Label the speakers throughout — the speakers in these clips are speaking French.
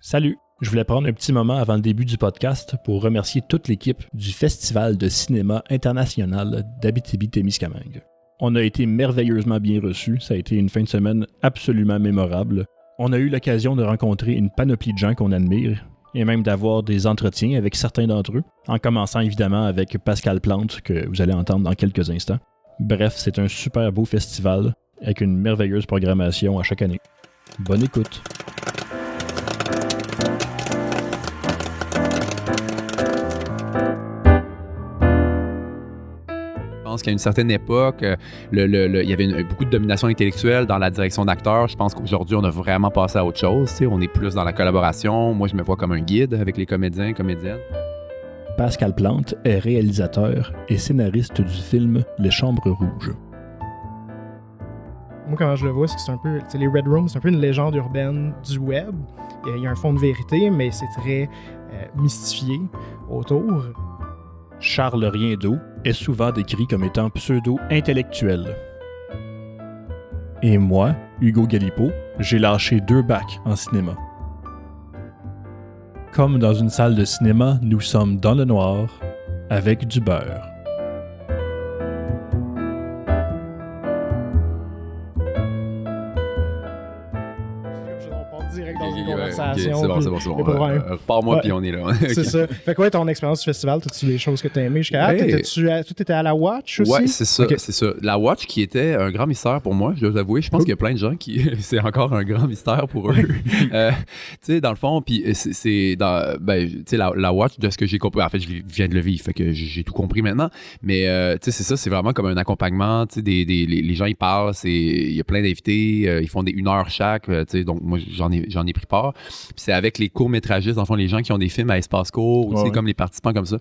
Speaker 1: Salut! Je voulais prendre un petit moment avant le début du podcast pour remercier toute l'équipe du Festival de cinéma international d'Abitibi-Témiscamingue. On a été merveilleusement bien reçus, ça a été une fin de semaine absolument mémorable. On a eu l'occasion de rencontrer une panoplie de gens qu'on admire et même d'avoir des entretiens avec certains d'entre eux, en commençant évidemment avec Pascal Plante, que vous allez entendre dans quelques instants. Bref, c'est un super beau festival avec une merveilleuse programmation à chaque année. Bonne écoute!
Speaker 2: Je pense qu'à une certaine époque, il y avait beaucoup de domination intellectuelle dans la direction d'acteurs. Je pense qu'aujourd'hui, on a vraiment passé à autre chose. On est plus dans la collaboration. Moi, je me vois comme un guide avec les comédiens et comédiennes.
Speaker 1: Pascal Plante est réalisateur et scénariste du film Les Chambres Rouges.
Speaker 3: Moi, comment je le vois, c'est que c'est un peu... Les Red Rooms, c'est un peu une légende urbaine du web. Il y a un fond de vérité, mais c'est très mystifié autour.
Speaker 1: Charles Riendeau est souvent décrit comme étant pseudo-intellectuel. Et moi, Hugo Galipeau, j'ai lâché 2 bacs en cinéma. Comme dans une salle de cinéma, nous sommes dans le noir, avec du beurre.
Speaker 3: On part direct dans une conversation.
Speaker 2: Okay, c'est bon. Repars-moi, puis on est là.
Speaker 3: C'est ça. Fait quoi, ton expérience du festival, t'as-tu des choses que t'as aimées jusqu'à là? Tout était à la Watch aussi?
Speaker 2: Ouais, c'est ça,
Speaker 3: okay.
Speaker 2: C'est ça. La Watch qui était un grand mystère pour moi, je dois avouer. Je pense qu'il y a plein de gens qui... c'est encore un grand mystère pour eux. Tu sais, dans le fond, puis c'est dans... tu sais, la Watch, de ce que j'ai compris... En fait, je viens de le vivre, fait que j'ai tout compris maintenant. Mais, tu sais, c'est ça, c'est vraiment comme un accompagnement. Tu sais, les gens, ils parlent, il y a plein d'invités, ils font des 1 heure chaque. Tu sais, donc, moi, j'en ai pris part. Puis c'est avec les courts-métragistes, dans le fond, les gens qui ont des films à espace court, ou comme les participants comme ça.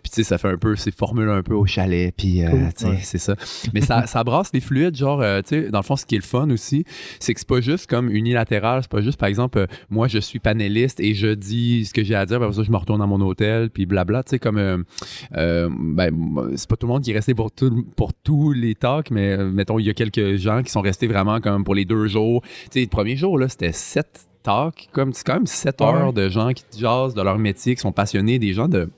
Speaker 2: Puis tu sais, ça fait un peu, c'est formule un peu au chalet, puis tu sais, c'est ça. Mais ça brasse les fluides, genre, tu sais, dans le fond, ce qui est le fun aussi, c'est que c'est pas juste comme unilatéral, c'est pas juste, par exemple, moi, je suis panéliste et je dis ce que j'ai à dire, après ça, je me retourne dans mon hôtel, puis blabla, tu sais, comme, c'est pas tout le monde qui est resté pour tous les talks, mais mettons, il y a quelques gens qui sont restés vraiment comme pour les 2 jours. Tu sais, le premier jour, là, c'était 7 talk, c'est quand même 7 heures de gens qui jassent de leur métier, qui sont passionnés, des gens de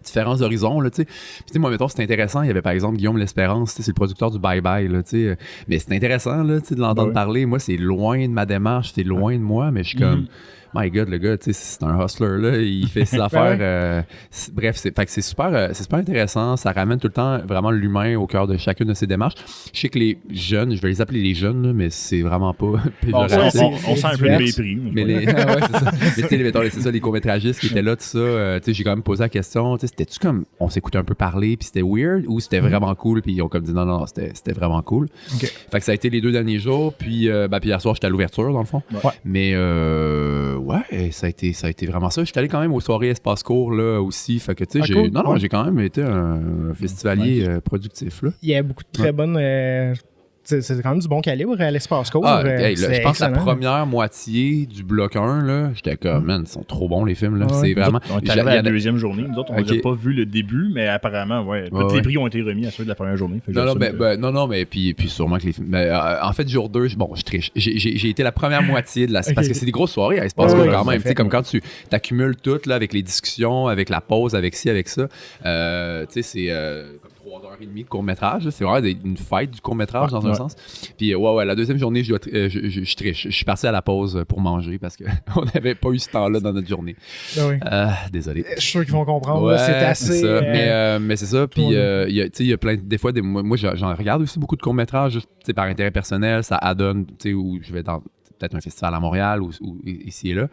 Speaker 2: différents horizons, là, tu sais. Puis, tu sais, moi, mettons, c'est intéressant. Il y avait, par exemple, Guillaume L'Espérance, c'est le producteur du Bye Bye, là, tu sais. Mais c'est intéressant, là, tu sais, de l'entendre parler. Moi, c'est loin de ma démarche, c'est loin de moi, mais je suis comme... My God, le gars, tu sais, c'est un hustler, là, il fait ses affaires. Bref, fait que c'est super intéressant. Ça ramène tout le temps vraiment l'humain au cœur de chacune de ses démarches. Je sais que les jeunes, je vais les appeler les jeunes, là, mais c'est vraiment pas péjoratif.
Speaker 1: On sent un peu de mépris.
Speaker 2: Mais c'est ça. Mais tu sais, mettons, c'est ça, les courts-métragistes qui étaient là, tout ça. Tu sais, j'ai quand même posé la question, tu sais, c'était-tu comme, on s'écoutait un peu parler, puis c'était weird, ou c'était vraiment cool, puis ils ont comme dit non, c'était vraiment cool.
Speaker 3: Okay.
Speaker 2: Fait que ça a été les 2 derniers jours, puis hier soir, j'étais à l'ouverture, dans le fond.
Speaker 3: Ouais.
Speaker 2: Mais ouais, ça a été vraiment ça. J'étais allé quand même aux soirées Espace Court là aussi. Fait que tu sais, j'ai quand même été un festivalier productif là.
Speaker 3: Il y a beaucoup de très bonnes. C'est quand même du bon calibre à l'Espace Court.
Speaker 2: Je pense que la première moitié du bloc 1, là, j'étais comme, man, ils sont trop bons les films. Là. C'est vraiment.
Speaker 1: On est arrivé à la deuxième journée. Nous autres, on n'a pas vu le début, mais apparemment, tous les prix ont été remis à ceux de la première journée.
Speaker 2: Non, mais puis sûrement que les films. Mais, en fait, jour 2, je triche. J'ai été la première moitié de la. Parce que c'est des grosses soirées à Espace Court quand même. Comme quand tu accumules tout là, avec les discussions, avec la pause, avec ci, avec ça. Tu sais, c'est. 3h30 de court-métrage. C'est vraiment une fête du court-métrage dans un sens. Puis la deuxième journée, je triche. Je suis parti à la pause pour manger parce qu'on n'avait pas eu ce temps-là dans notre journée. Désolé.
Speaker 3: Je suis sûr qu'ils vont comprendre. C'est assez...
Speaker 2: C'est ça. Mais c'est ça. Puis il y a plein... Des fois, moi j'en regarde aussi beaucoup de courts-métrages juste par intérêt personnel. Ça adonne où je vais dans peut-être un festival à Montréal ou ici et là.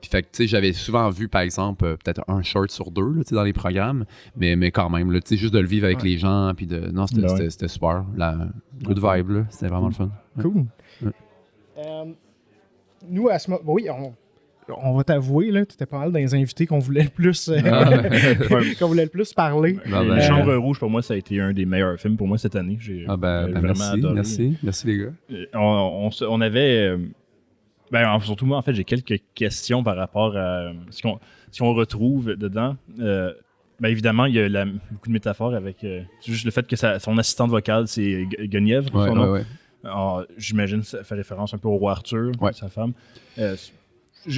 Speaker 2: Puis fait que, tu sais, j'avais souvent vu, par exemple, peut-être un short sur 2, là, tu sais, dans les programmes, mais quand même, là, tu sais, juste de le vivre avec les gens, puis de... Non, c'était super. La good vibe, là. C'était vraiment le fun.
Speaker 3: Cool. Ouais. Nous, à ce moment... Oui, on va t'avouer, là, tu étais pas mal dans les invités qu'on voulait le plus qu'on voulait le plus parler.
Speaker 1: Les Chambres Rouges, pour moi, ça a été un des meilleurs films pour moi cette année. J'ai vraiment adoré.
Speaker 2: Merci les gars.
Speaker 1: On avait... surtout moi, en fait, j'ai quelques questions par rapport à ce qu'on retrouve dedans. Évidemment, il y a beaucoup de métaphores avec juste le fait que son assistante vocale, c'est Guenièvre, son nom. Alors, j'imagine que ça fait référence un peu au roi Arthur, sa femme.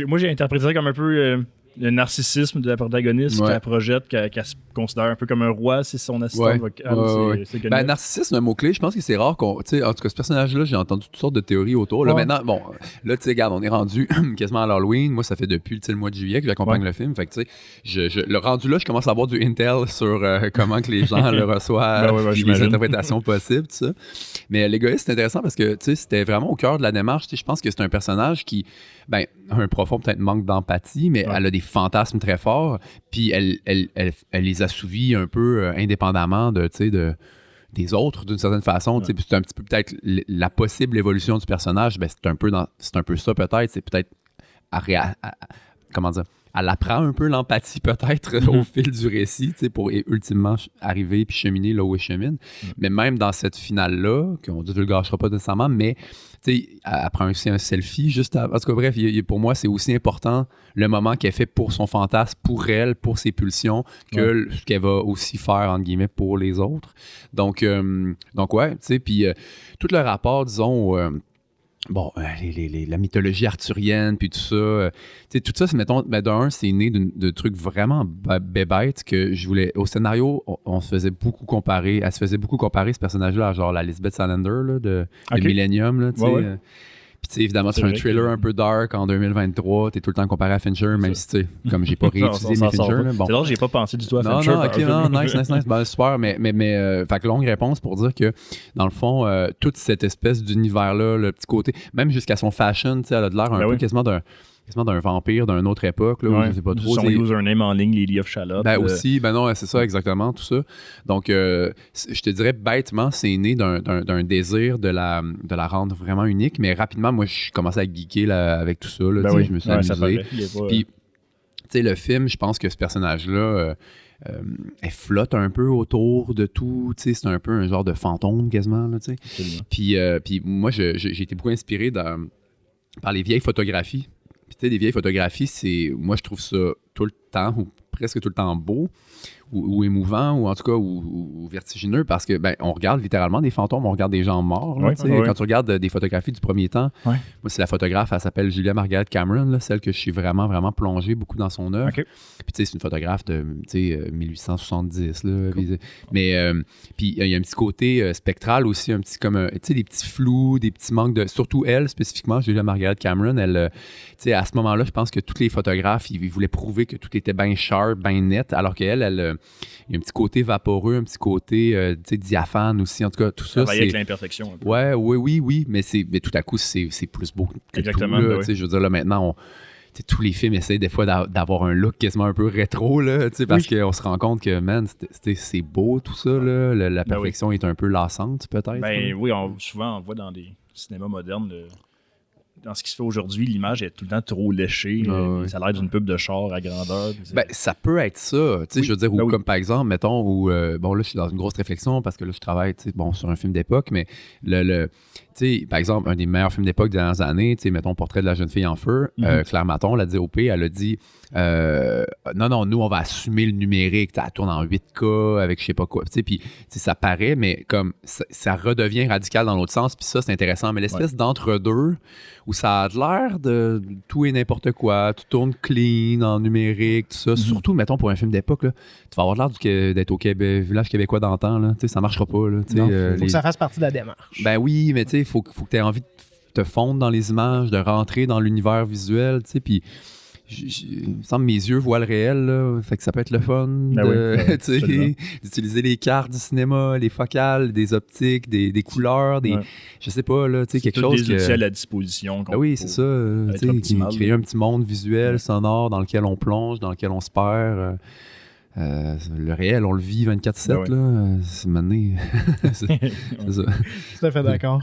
Speaker 1: Moi, j'ai interprété ça comme un peu le narcissisme de la protagoniste qui la projette, qu'elle se considère un peu comme un roi, c'est son assistant vocal. C'est
Speaker 2: narcissisme, c'est un mot-clé. Je pense que c'est rare qu'on. En tout cas, ce personnage-là, j'ai entendu toutes sortes de théories autour. Là, maintenant, bon, là, tu sais, regarde, on est rendu quasiment à l'Halloween. Moi, ça fait depuis le mois de juillet que j'accompagne le film. Fait que, tu sais, le rendu là, je commence à avoir du intel sur comment que les gens le reçoivent, les interprétations possibles, tout ça. Mais l'égoïste, c'est intéressant parce que, tu sais, c'était vraiment au cœur de la démarche. Je pense que c'est un personnage qui, a un profond peut-être manque d'empathie, mais elle a des fantasmes très forts, puis elle les assouvit un peu indépendamment des autres d'une certaine façon. C'est un petit peu peut-être la possible évolution du personnage, c'est un peu ça peut-être, c'est peut-être comment dire, elle apprend un peu l'empathie peut-être au fil du récit, pour ultimement arriver puis cheminer là où elle chemine. Mais même dans cette finale-là, qu'on ne divulgâchera pas nécessairement, mais elle prend aussi un selfie juste avant. En tout cas, bref, pour moi, c'est aussi important le moment qu'elle fait pour son fantasme, pour elle, pour ses pulsions, que ce qu'elle va aussi faire, entre guillemets, pour les autres. Donc ouais, tu sais, puis tout le rapport, disons, la mythologie arthurienne, puis tout ça. Tout ça, c'est, mettons, d'un, c'est né de trucs vraiment bébêtes que je voulais. Au scénario, on se faisait beaucoup comparer. Elle se faisait beaucoup comparer ce personnage-là à genre la Lisbeth Salander là, de Millennium. Là, puis évidemment, c'est un thriller un peu dark en 2023. T'es tout le temps comparé à Fincher, même si, tu sais, comme j'ai pas réutilisé mes Fincher. Là,
Speaker 1: bon. C'est drôle, j'ai pas pensé du tout à Fincher.
Speaker 2: Nice. Ben, super. Mais fait que longue réponse pour dire que, dans le fond, toute cette espèce d'univers-là, le petit côté, même jusqu'à son fashion, tu sais, elle a de l'air un peu quasiment d'un vampire d'une autre époque, là, je sais pas trop.
Speaker 1: Son username en ligne, Lady of Shalott.
Speaker 2: Aussi, non, c'est ça, exactement, tout ça. Donc, je te dirais, bêtement, c'est né d'un désir de la rendre vraiment unique, mais rapidement, moi, je commençais à geeker là, avec tout ça, là, je me suis amusé. Puis, tu sais, le film, je pense que ce personnage-là, elle flotte un peu autour de tout, tu sais, c'est un peu un genre de fantôme, quasiment, là, tu sais. Puis moi, j'ai été beaucoup inspiré par les vieilles photographies. Puis, tu sais, des vieilles photographies, moi, je trouve ça tout le temps, ou presque tout le temps beau, ou émouvant, ou en tout cas, ou vertigineux, parce que, on regarde littéralement des fantômes, on regarde des gens morts. Là, quand tu regardes des photographies du premier temps, moi, c'est la photographe, elle s'appelle Julia Margaret Cameron, là, celle que je suis vraiment, vraiment plongé beaucoup dans son œuvre. Puis, tu sais, c'est une photographe de, 1870, là. Cool. Mais, puis, il y a un petit côté spectral aussi, un petit, comme, tu sais, des petits flous, des petits manques de... Surtout elle, spécifiquement, Julia Margaret Cameron, elle, tu sais, à ce moment-là, je pense que tous les photographes, ils voulaient prouver que tout était bien sharp, bien net, alors qu'elle, il y a un petit côté vaporeux, un petit côté diaphane aussi. En tout cas, tout ça.
Speaker 1: Travailler avec l'imperfection.
Speaker 2: Oui. Mais tout à coup, c'est plus beau que
Speaker 1: exactement,
Speaker 2: tout. Là, je veux dire, là, maintenant, tous les films essayent des fois d'avoir un look quasiment un peu rétro, là, parce qu'on se rend compte que, man, c'est beau tout ça. Là, la perfection est un peu lassante, peut-être.
Speaker 1: Oui, souvent, on voit dans des cinémas modernes... Dans ce qui se fait aujourd'hui, l'image est tout le temps trop léchée. Ça a l'air d'une pub de char à grandeur.
Speaker 2: Ça peut être ça. Je veux dire, comme par exemple, mettons, où, là, je suis dans une grosse réflexion parce que là, je travaille sur un film d'époque, mais par exemple, un des meilleurs films d'époque des dernières années, mettons, Portrait de la jeune fille en feu, Claire Maton, la DOP, elle a dit non, nous, on va assumer le numérique. Elle tourne en 8K avec je sais pas quoi. Puis ça paraît, mais comme ça redevient radical dans l'autre sens. Puis ça, c'est intéressant. Mais l'espèce d'entre-deux où ça a l'air de tout et n'importe quoi, tu tournes clean en numérique, tout ça. Surtout, mettons, pour un film d'époque, là, tu vas avoir l'air d'être au village québécois d'antan. Là. Ça marchera pas. Il
Speaker 3: faut que ça fasse partie de la démarche.
Speaker 2: Oui, mais il faut que tu aies envie de te fondre dans les images, de rentrer dans l'univers visuel. Puis il me semble que mes yeux voient le réel, là, fait que ça peut être le fun d'utiliser les cartes du cinéma, les focales, des optiques, des couleurs, je sais pas, là, quelque chose
Speaker 1: des outils à la disposition.
Speaker 2: Oui, c'est ça, qui crée un petit monde visuel, sonore, dans lequel on plonge, dans lequel on se perd. Le réel, on le vit 24/7, là, c'est mané. C'est ça.
Speaker 3: Tout à fait d'accord.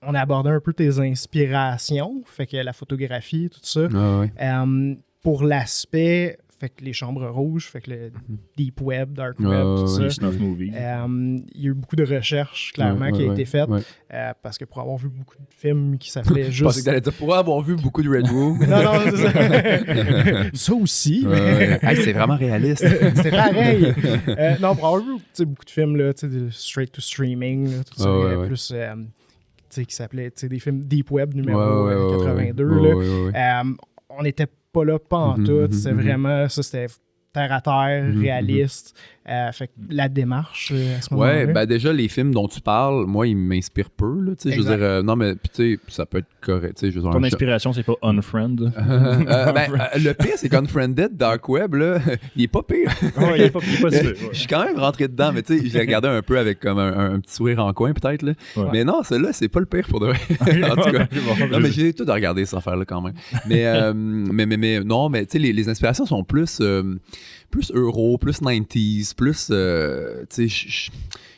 Speaker 3: On a abordé un peu tes inspirations, fait que la photographie, tout ça. Pour l'aspect, fait que les chambres rouges, fait que le deep web, dark web, tout ça.
Speaker 1: Les snuff movies.
Speaker 3: Il y a eu beaucoup de recherches, clairement, qui a été faite. Parce que pour avoir vu beaucoup de films qui s'appelaient juste...
Speaker 2: Je pensais que t'allais dire pour avoir vu beaucoup de Red Room.
Speaker 3: non, c'est ça. Ça aussi.
Speaker 2: C'est vraiment réaliste.
Speaker 3: C'est pareil. Non, pour avoir vu beaucoup de films, là, straight to streaming, là, tout ça, plus... qui s'appelait des films Deep Web numéro 82. On n'était pas là pantoute. C'est vraiment ça, c'était terre à terre, réaliste. Fait que la démarche à ce moment-là.
Speaker 2: Ouais, ben déjà, les films dont tu parles, moi, ils m'inspirent peu. Là, je veux dire, non, mais tu sais, ça peut être correct. Je veux dire,
Speaker 1: ton inspiration, c'est pas Unfriend?
Speaker 2: Le pire, c'est qu'Unfriended, Dark Web, là, il est pas pire.
Speaker 1: Il est pas sûr.
Speaker 2: Je suis quand même rentré dedans, mais tu sais, j'ai regardé un peu avec comme un petit sourire en coin, peut-être. Là. Ouais. Mais non, celui-là, c'est pas le pire pour de vrai. En tout cas. Non, mais j'ai tout à regarder cette affaire-là quand même. Mais non, mais tu sais, les inspirations sont plus euro, plus 90s, plus, tu sais, je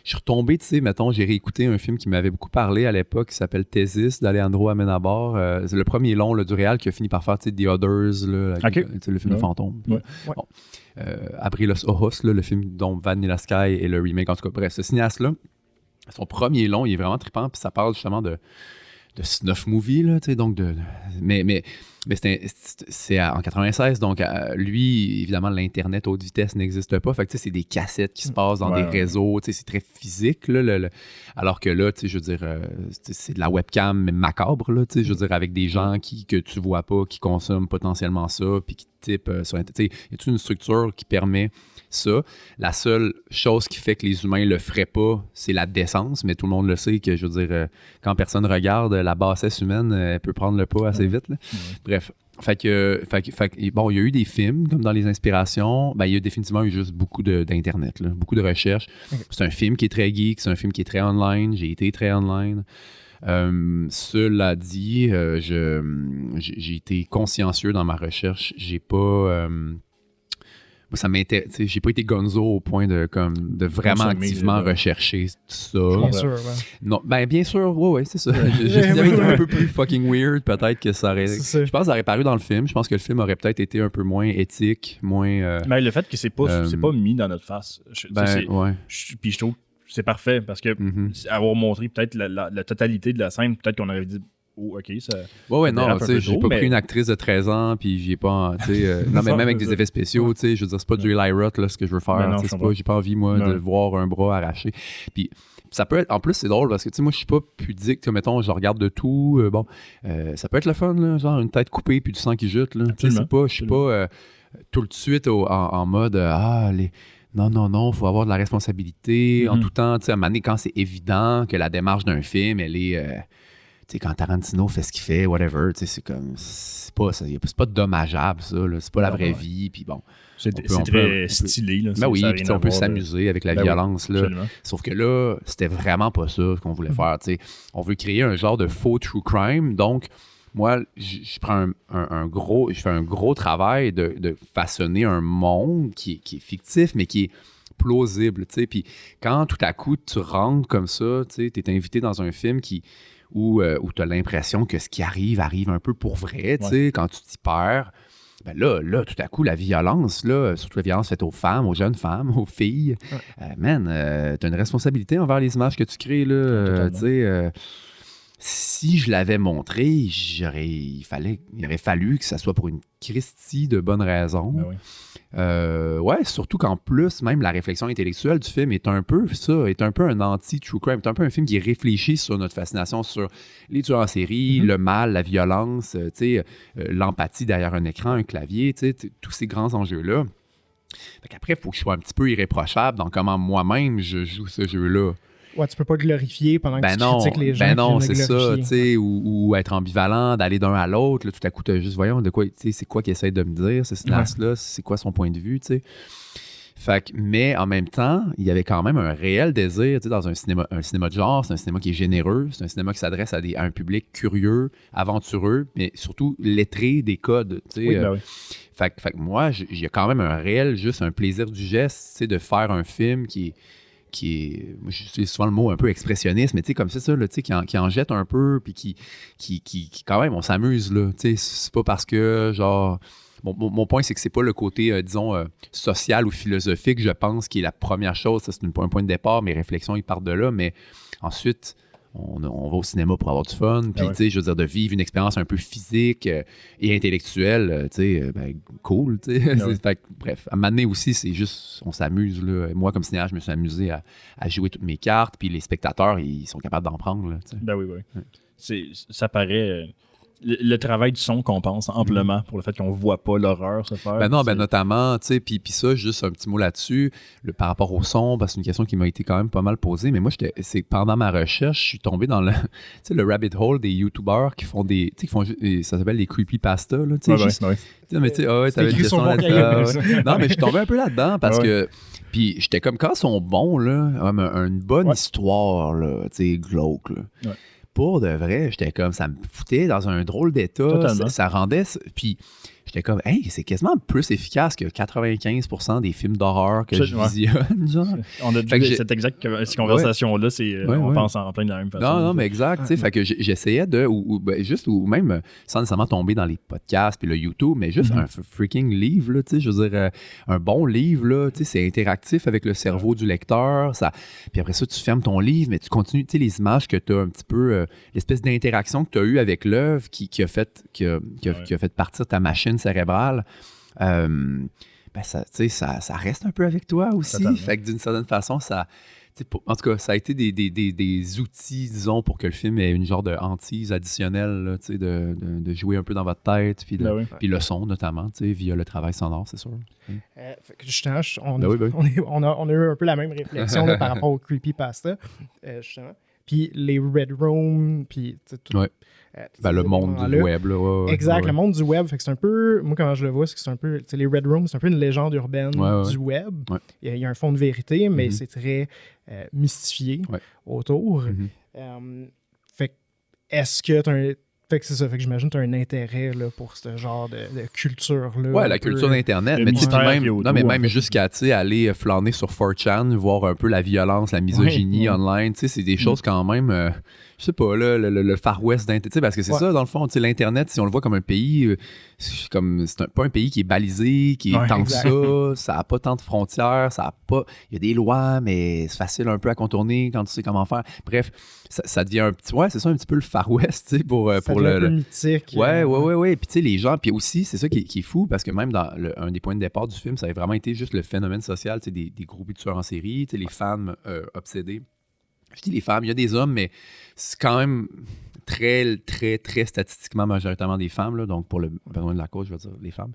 Speaker 2: suis retombé, tu sais, mettons, j'ai réécouté un film qui m'avait beaucoup parlé à l'époque, qui s'appelle Thésis, d'Alejandro Amenábar. C'est le premier long là, du réal qui a fini par faire, tu sais, The Others, là, le film de fantôme.
Speaker 1: Ouais.
Speaker 2: Bon. Abrir los ojos, là, le film dont Vanilla Sky et le remake, en tout cas, bref, ce cinéaste-là, son premier long, il est vraiment trippant, puis ça parle justement de snuff movie, là, tu sais, donc mais c'est en 96, donc lui, évidemment, l'Internet haute vitesse n'existe pas. Fait que, tu sais, c'est des cassettes qui se passent dans des réseaux, tu sais, c'est très physique, là, alors que là, tu sais, je veux dire, c'est de la webcam mais macabre, là, tu sais, je veux dire, avec des gens que tu vois pas, qui consomment potentiellement ça, puis qui typent sur Internet. Tu sais, il y a toute une structure qui permet ça. La seule chose qui fait que les humains le feraient pas, c'est la décence, mais tout le monde le sait que, je veux dire, quand personne regarde, la bassesse humaine, elle peut prendre le pas assez vite, là. Bref. Fait que, bon, il y a eu des films, comme dans les inspirations. Ben, il y a définitivement eu juste beaucoup d'Internet, là, beaucoup de recherches. Okay. C'est un film qui est très geek, c'est un film qui est très online. J'ai été très online. Cela dit, j'ai été consciencieux dans ma recherche. J'ai pas... j'ai pas été gonzo au point de vraiment activement rechercher ça.
Speaker 3: Bien sûr, ouais.
Speaker 2: Non, ben bien sûr, ouais, c'est ça. J'avais été un peu plus fucking weird, peut-être que ça aurait... Je pense que ça aurait paru dans le film. Je pense que le film aurait peut-être été un peu moins éthique, moins...
Speaker 1: Mais le fait que c'est pas mis dans notre face.
Speaker 2: Ouais.
Speaker 1: Puis je trouve que c'est parfait, parce que avoir montré peut-être la totalité de la scène, peut-être qu'on aurait dit... Oh, OK, ça.
Speaker 2: Ouais, non, tu sais, j'ai pas pris une actrice de 13 ans, puis j'ai pas. Tu sais, non, mais même avec des effets spéciaux, tu sais, je veux dire, c'est pas du Eli Roth, là, ce que je veux faire. J'ai pas envie, moi, de voir un bras arraché. Puis ça peut être. En plus, c'est drôle, parce que, tu sais, moi, je suis pas pudique, mettons, je regarde de tout. Ça peut être le fun, là, genre une tête coupée, puis du sang qui jute, là. Tu sais, je suis pas tout de suite en mode non, il faut avoir de la responsabilité en tout temps. Tu sais, à un moment donné, quand c'est évident que la démarche d'un film, elle est. Tu sais, quand Tarantino fait ce qu'il fait, whatever, tu sais, c'est comme... C'est pas dommageable, ça, là. C'est pas la vraie vie, puis bon...
Speaker 1: C'est très stylé, là.
Speaker 2: Ben oui, puis on peut s'amuser avec la violence, là. Absolument. Sauf que là, c'était vraiment pas ça qu'on voulait faire, tu sais. On veut créer un genre de faux true crime, donc... Moi, je prends je fais un gros travail de façonner un monde qui est fictif, mais qui est plausible, tu sais. Puis quand tout à coup, tu rentres comme ça, tu sais, t'es invité dans un film où tu as l'impression que ce qui arrive un peu pour vrai, tu sais, quand tu t'y perds. Ben là, tout à coup, la violence, là, surtout la violence faite aux femmes, aux jeunes femmes, aux filles, t'as une responsabilité envers les images que tu crées, là, tu sais. Si je l'avais montré, il aurait fallu que ça soit pour une Christie de bonnes raisons.
Speaker 1: Ben oui.
Speaker 2: Ouais, surtout qu'en plus, même la réflexion intellectuelle du film est un peu un anti-true crime. C'est un peu un film qui réfléchit sur notre fascination sur les tueurs en série, le mal, la violence, l'empathie derrière un écran, un clavier, tous ces grands enjeux-là. Fait qu'après, il faut que je sois un petit peu irréprochable dans comment moi-même je joue ce jeu-là.
Speaker 3: Ouais, tu peux pas glorifier pendant que tu critiques les gens.
Speaker 2: Ben non, c'est ça, tu sais, ou être ambivalent, d'aller d'un à l'autre. Là, tout à coup, tu as juste, voyons, de quoi, tu sais, c'est quoi qu'il essaie de me dire, ce cinéaste-là, c'est quoi son point de vue, tu sais. Fait que, mais en même temps, il y avait quand même un réel désir, tu sais, dans un cinéma de genre, c'est un cinéma qui est généreux, c'est un cinéma qui s'adresse à un public curieux, aventureux, mais surtout lettré des codes, tu sais.
Speaker 1: Oui, ben oui.
Speaker 2: Fait que moi, il y a quand même juste un plaisir du geste, tu sais, de faire un film qui est, c'est souvent le mot un peu expressionniste, mais tu sais, comme c'est ça, là, tu sais, qui en jette un peu, puis qui quand même, on s'amuse, là, tu sais, c'est pas parce que, genre, mon point, c'est que c'est pas le côté, disons, social ou philosophique, je pense, qui est la première chose, ça, c'est un point de départ, mes réflexions, ils partent de là, mais ensuite, on va au cinéma pour avoir du fun. Puis, tu sais, je veux dire, de vivre une expérience un peu physique et intellectuelle, tu sais, cool, tu sais. Fait que, bref, à un moment donné aussi, c'est juste, on s'amuse, là. Moi, comme cinéaste, je me suis amusé à jouer toutes mes cartes, puis les spectateurs, ils sont capables d'en prendre, là, tu sais.
Speaker 1: Ben oui. Ça paraît... Le travail du son compense amplement pour le fait qu'on voit pas l'horreur se faire.
Speaker 2: Notamment, tu sais, puis ça, juste un petit mot là-dessus, ça rapport au son, parce que c'est une question qui m'a été quand même pas mal posée, mais moi, c'est pendant ma recherche, je suis tombé dans le rabbit hole des YouTubers qui font ça s'appelle les creepypasta, là, tu sais. Mais tu sais, t'avais une question là-dedans. Non, mais je suis tombé un peu là-dedans parce que... Puis j'étais comme, quand ils sont bons, là, une bonne histoire, là, tu sais, glauque, là. Ouais. Pour de vrai, j'étais comme, ça me foutait dans un drôle d'état. Ça rendait... Puis j'étais comme, hey, c'est quasiment plus efficace que 95% des films d'horreur que je visionne, genre.
Speaker 1: On a dit cette conversation-là, on pense en plein de la même façon.
Speaker 2: Non, mais exact, tu sais, fait que j'essayais ou même, sans nécessairement tomber dans les podcasts puis le YouTube, mais juste un freaking livre, là, tu sais, je veux dire, un bon livre, là, tu sais, c'est interactif avec le cerveau du lecteur, puis après ça, tu fermes ton livre, mais tu continues, tu sais, les images que tu as un petit peu, l'espèce d'interaction que tu as eue avec l'œuvre qui a fait partir ta machine cérébrale, ça reste un peu avec toi aussi. Totalement. Fait que d'une certaine façon, en tout cas, ça a été des outils, disons, pour que le film ait une genre de hantise additionnelle, là, de jouer un peu dans votre tête, puis le son notamment, via le travail sonore, c'est sûr.
Speaker 3: Justement, on a eu un peu la même réflexion là, par rapport au creepypasta, justement. Puis les Red Room, puis tout. Ouais.
Speaker 2: Le monde du web. Là,
Speaker 3: exact, le monde du web. Fait que c'est un peu, moi, comment je le vois, c'est que c'est un peu, les Red Rooms, c'est un peu une légende urbaine du web. Ouais. Il y a un fond de vérité, mais c'est très mystifié autour. Fait que, est-ce que tu as Fait que c'est ça, fait que j'imagine que tu as un intérêt là, pour ce genre de culture-là.
Speaker 2: Ouais, la culture d'Internet. Mais même jusqu'à aller flâner sur 4chan, voir un peu la violence, la misogynie online, c'est des choses quand même... je sais pas, là, le Far West d'Internet, parce que c'est ça, dans le fond, l'Internet, si on le voit comme un pays, c'est pas un pays qui est balisé, qui est tant que ça n'a pas tant de frontières, il y a des lois, mais c'est facile un peu à contourner quand tu sais comment faire. Bref, ça devient un petit, c'est ça un petit peu le Far West, tu sais, pour
Speaker 3: un peu mythique.
Speaker 2: Ouais, puis tu sais, les gens, puis aussi, c'est ça qui est fou, parce que même dans un des points de départ du film, ça avait vraiment été juste le phénomène social, tu sais, des groupes de tueurs en série, tu sais, les femmes obsédées. Je dis les femmes, il y a des hommes, mais c'est quand même très, très, très statistiquement majoritairement des femmes, là, donc pour le besoin de la cause, je veux dire les femmes.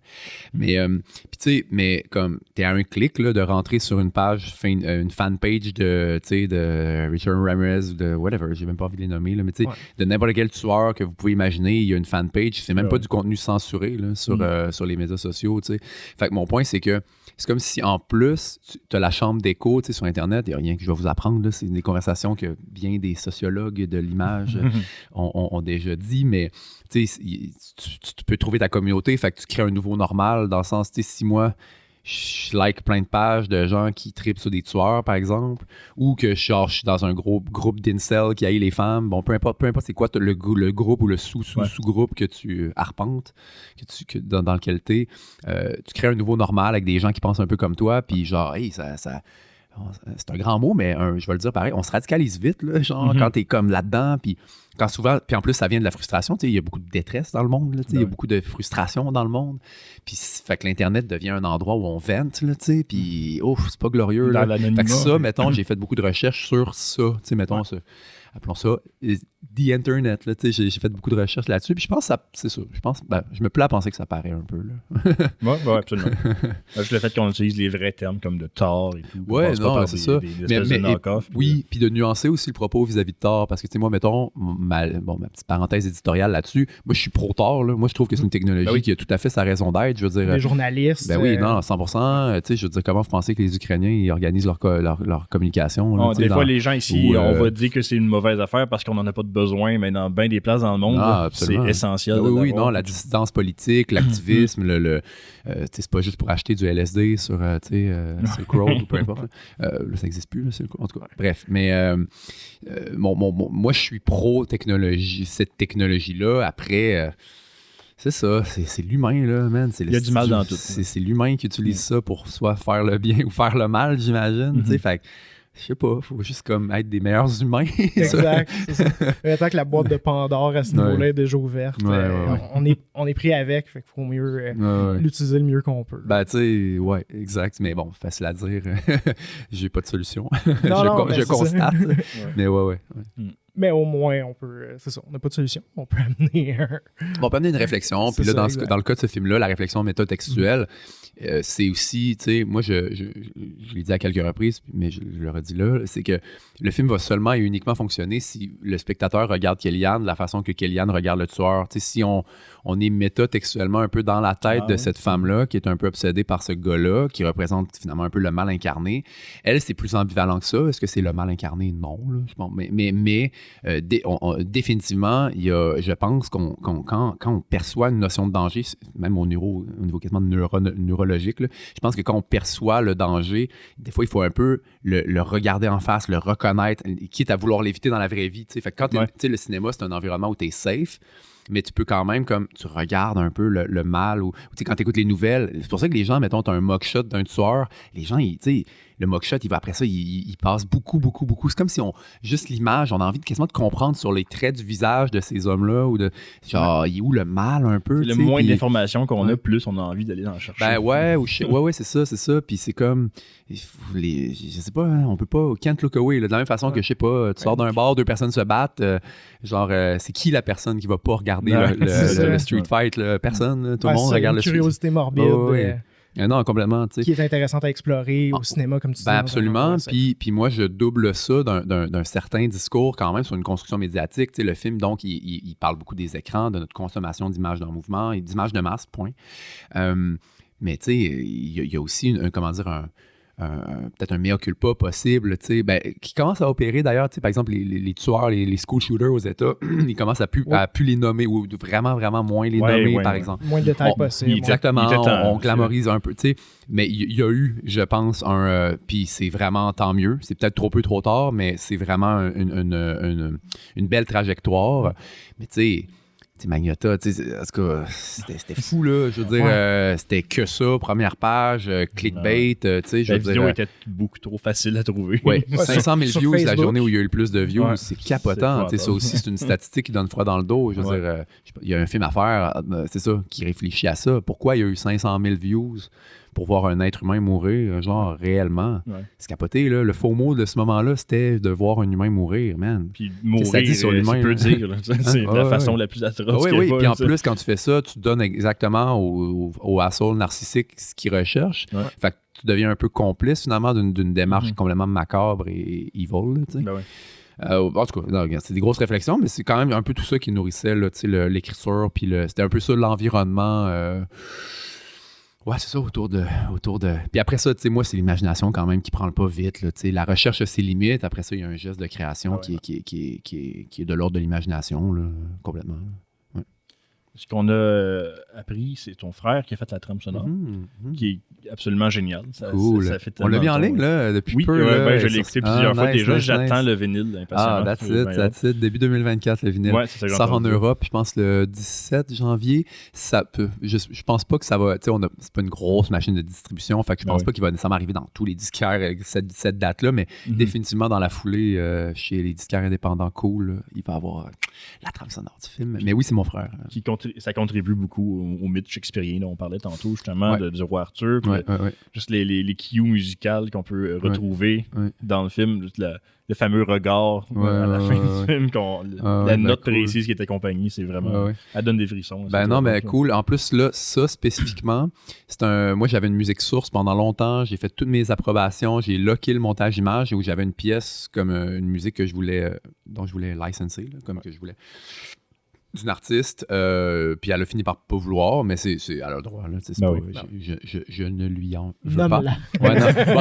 Speaker 2: Mais, puis tu sais, mais comme t'es à un clic là, de rentrer sur une page, une fanpage de Richard Ramirez ou de whatever, j'ai même pas envie de les nommer, là, mais tu sais, de n'importe quel tueur que vous pouvez imaginer, il y a une fanpage, c'est même pas du contenu censuré là, sur les médias sociaux, tu sais. Fait que mon point, c'est que c'est comme si, en plus, tu as la chambre d'écho sur Internet. Il n'y a rien que je vais vous apprendre. Là, c'est des conversations que bien des sociologues de l'image ont déjà dit. Mais tu peux trouver ta communauté. Fait que tu crées un nouveau normal dans le sens, si moi, je like plein de pages de gens qui trippent sur des tueurs, par exemple, ou que je suis dans un gros groupe d'incels qui haït les femmes. Bon, peu importe c'est quoi le groupe ou le sous-groupe que tu arpentes, dans lequel tu crées un nouveau normal avec des gens qui pensent un peu comme toi, puis genre, hey, ça c'est un grand mot, mais je vais le dire pareil, on se radicalise vite, là, genre, quand t'es comme là-dedans, puis quand souvent, puis en plus, ça vient de la frustration, il y a beaucoup de détresse dans le monde, il y a beaucoup de frustration dans le monde, puis fait que l'Internet devient un endroit où on vente, puis c'est pas glorieux, là. Fait que ça, mettons, j'ai fait beaucoup de recherches sur ça, mettons, appelons ça The Internet, là, j'ai fait beaucoup de recherches là-dessus, puis je pense que c'est ça, je me plais à penser que ça paraît un peu, là.
Speaker 1: Oui, absolument. Juste le fait qu'on utilise les vrais termes comme de Tor et tout.
Speaker 2: Ouais, non, c'est ça. Oui, puis de nuancer aussi le propos vis-à-vis de Tor, parce que, moi, mettons, ma petite parenthèse éditoriale là-dessus, moi, je suis pro-Tor, là. Moi, je trouve que c'est une technologie qui a tout à fait sa raison d'être, je veux dire.
Speaker 3: Les journalistes.
Speaker 2: Ben oui, non, 100%. Je veux dire, comment vous pensez que les Ukrainiens, ils organisent leur communication? Là,
Speaker 1: des fois, les gens ici, on va dire que c'est une mauvaise affaire parce qu'on n'en a pas de besoin, mais dans bien des places dans le monde, c'est essentiel.
Speaker 2: Oui, non, la dissidence politique, l'activisme, c'est pas juste pour acheter du LSD sur Silk Road ou peu importe. Là, ça n'existe plus, là, en tout cas. Bref, mais moi, je suis pro-technologie, cette technologie-là. Après, c'est ça, c'est l'humain, là, man.
Speaker 1: Il y a du mal dans tout.
Speaker 2: C'est l'humain qui utilise ça pour soit faire le bien ou faire le mal, j'imagine. Fait je sais pas, faut juste comme être des meilleurs humains.
Speaker 3: Exact, c'est ça. Mais tant que la boîte de Pandore à ce niveau-là est déjà ouverte, on est pris avec, fait qu'il faut mieux l'utiliser le mieux qu'on peut.
Speaker 2: Ben, tu sais, ouais, exact. Mais bon, facile à dire. J'ai pas de solution. Je constate. Mais ouais.
Speaker 3: Mais au moins, on peut. C'est ça, on n'a pas de solution. On peut amener
Speaker 2: On peut amener une réflexion. Puis là, dans le cas de ce film-là, la réflexion métatextuelle, c'est aussi, tu sais, moi, je l'ai dit à quelques reprises, mais je le redis là, c'est que le film va seulement et uniquement fonctionner si le spectateur regarde Kellyanne de la façon que Kellyanne regarde le tueur. Tu sais, si on est métatextuellement un peu dans la tête de cette femme-là, qui est un peu obsédée par ce gars-là, qui représente finalement un peu le mal incarné, elle, c'est plus ambivalent que ça. Est-ce que c'est le mal incarné? Non. Là. Bon, mais définitivement, il y a, je pense quand on perçoit une notion de danger, même au niveau quasiment neurologique, là, je pense que quand on perçoit le danger, des fois, il faut un peu le regarder en face, le reconnaître, quitte à vouloir l'éviter dans la vraie vie. Fait que quand le cinéma, c'est un environnement où tu es safe, mais tu peux quand même, comme tu regardes un peu le mal, ou quand tu écoutes les nouvelles, c'est pour ça que les gens, mettons, tu as un mock-shot d'un tueur, les gens, le mock-shot, il va après ça, il passe beaucoup. C'est comme si juste l'image, on a envie quasiment de comprendre sur les traits du visage de ces hommes-là, ou de genre, il est où le mal un peu.
Speaker 1: Le moins d'informations qu'on a, plus on a envie d'aller en chercher.
Speaker 2: Ben ouais, c'est ça. Puis c'est comme, je sais pas, hein, on peut pas, can't look away. Là, de la même façon que, je sais pas, tu sors d'un bar, 2 personnes se battent, c'est qui la personne qui va pas regarder le street fight? Là? Personne, là, tout le monde regarde le street fight.
Speaker 3: Curiosité morbide.
Speaker 2: Non, complètement.
Speaker 3: Qui est intéressante à explorer au cinéma, comme tu dis.
Speaker 2: Absolument. Puis moi, je double ça d'un certain discours quand même sur une construction médiatique. Tu sais, le film, donc, il parle beaucoup des écrans, de notre consommation d'images dans le mouvement et d'images de masse, point. Mais tu sais, il y a aussi peut-être un mea culpa possible, qui commence à opérer d'ailleurs, par exemple, les tueurs, les school shooters aux États, ils commencent à plus les nommer, ou vraiment, vraiment moins les nommer, par exemple.
Speaker 3: Moins de détails possible.
Speaker 2: Exactement, on glamorise un peu, mais il y a eu, je pense, puis c'est vraiment tant mieux, c'est peut-être trop peu, trop tard, mais c'est vraiment une belle trajectoire. Mais tu sais, Magnotta, c'était fou, là. Je veux dire, c'était que ça, première page, clickbait, tu sais.
Speaker 1: La vidéo était beaucoup trop facile à trouver.
Speaker 2: Oui, 500 000 views la journée où il y a eu le plus de views, c'est capotant. Ça aussi, c'est une statistique qui donne froid dans le dos. Je veux dire, il y a un film à faire, c'est ça, qui réfléchit à ça. Pourquoi il y a eu 500 000 views pour voir un être humain mourir, genre réellement? C'est capoté, là. Le faux mot de ce moment-là, c'était de voir un humain mourir, man.
Speaker 1: Puis mourir,
Speaker 2: ça dit sur l'humain,
Speaker 1: tu peux dire, là, c'est la façon la plus atroce.
Speaker 2: Oui. Puis en plus, quand tu fais ça, tu donnes exactement au asshole narcissique ce qu'il recherche. Fait que tu deviens un peu complice, finalement, d'une démarche complètement macabre et evil, tu sais. En tout cas, c'est des grosses réflexions, mais c'est quand même un peu tout ça qui nourrissait là, l'écriture, puis c'était un peu ça l'environnement. Ouais, c'est ça, autour de... Puis après ça, tu sais, moi, c'est l'imagination quand même qui prend le pas vite. Là, la recherche a ses limites. Après ça, il y a un geste de création qui est de l'ordre de l'imagination, là, complètement. Ouais.
Speaker 1: Ce qu'on a appris, c'est ton frère qui a fait la trame sonore, qui est absolument génial.
Speaker 2: Cool.
Speaker 1: Ça fait
Speaker 2: on l'a mis en ligne là, depuis peu.
Speaker 1: Je l'ai écouté plusieurs fois déjà. J'attends le vinyle impatiemment.
Speaker 2: That's it. Début 2024, le vinyle.
Speaker 1: Ouais, c'est ça.
Speaker 2: Sort en Europe, je pense le 17 janvier. Je pense pas que ça va... Tu sais, c'est pas une grosse machine de distribution, fait que je pense pas qu'il va nécessairement arriver dans tous les disquaires cette date-là, mais définitivement dans la foulée, chez les disquaires indépendants cool, il va y avoir la trame sonore du film. Mais oui, c'est mon frère.
Speaker 1: Ça contribue beaucoup au mythe shakespearien dont on parlait tantôt, justement, du roi Arthur. Juste les cues musicales qu'on peut retrouver dans le film, juste le fameux regard à la fin du film, la note précise qui est accompagnée, c'est vraiment... Elle donne des frissons.
Speaker 2: Cool. En plus, là, ça spécifiquement, moi, j'avais une musique source pendant longtemps, j'ai fait toutes mes approbations, j'ai locké le montage image où j'avais une pièce comme une musique que dont je voulais licenser, là, comme que je voulais... d'une artiste, puis elle a fini par pas vouloir, mais elle a le droit, là, je ne lui en veux pas.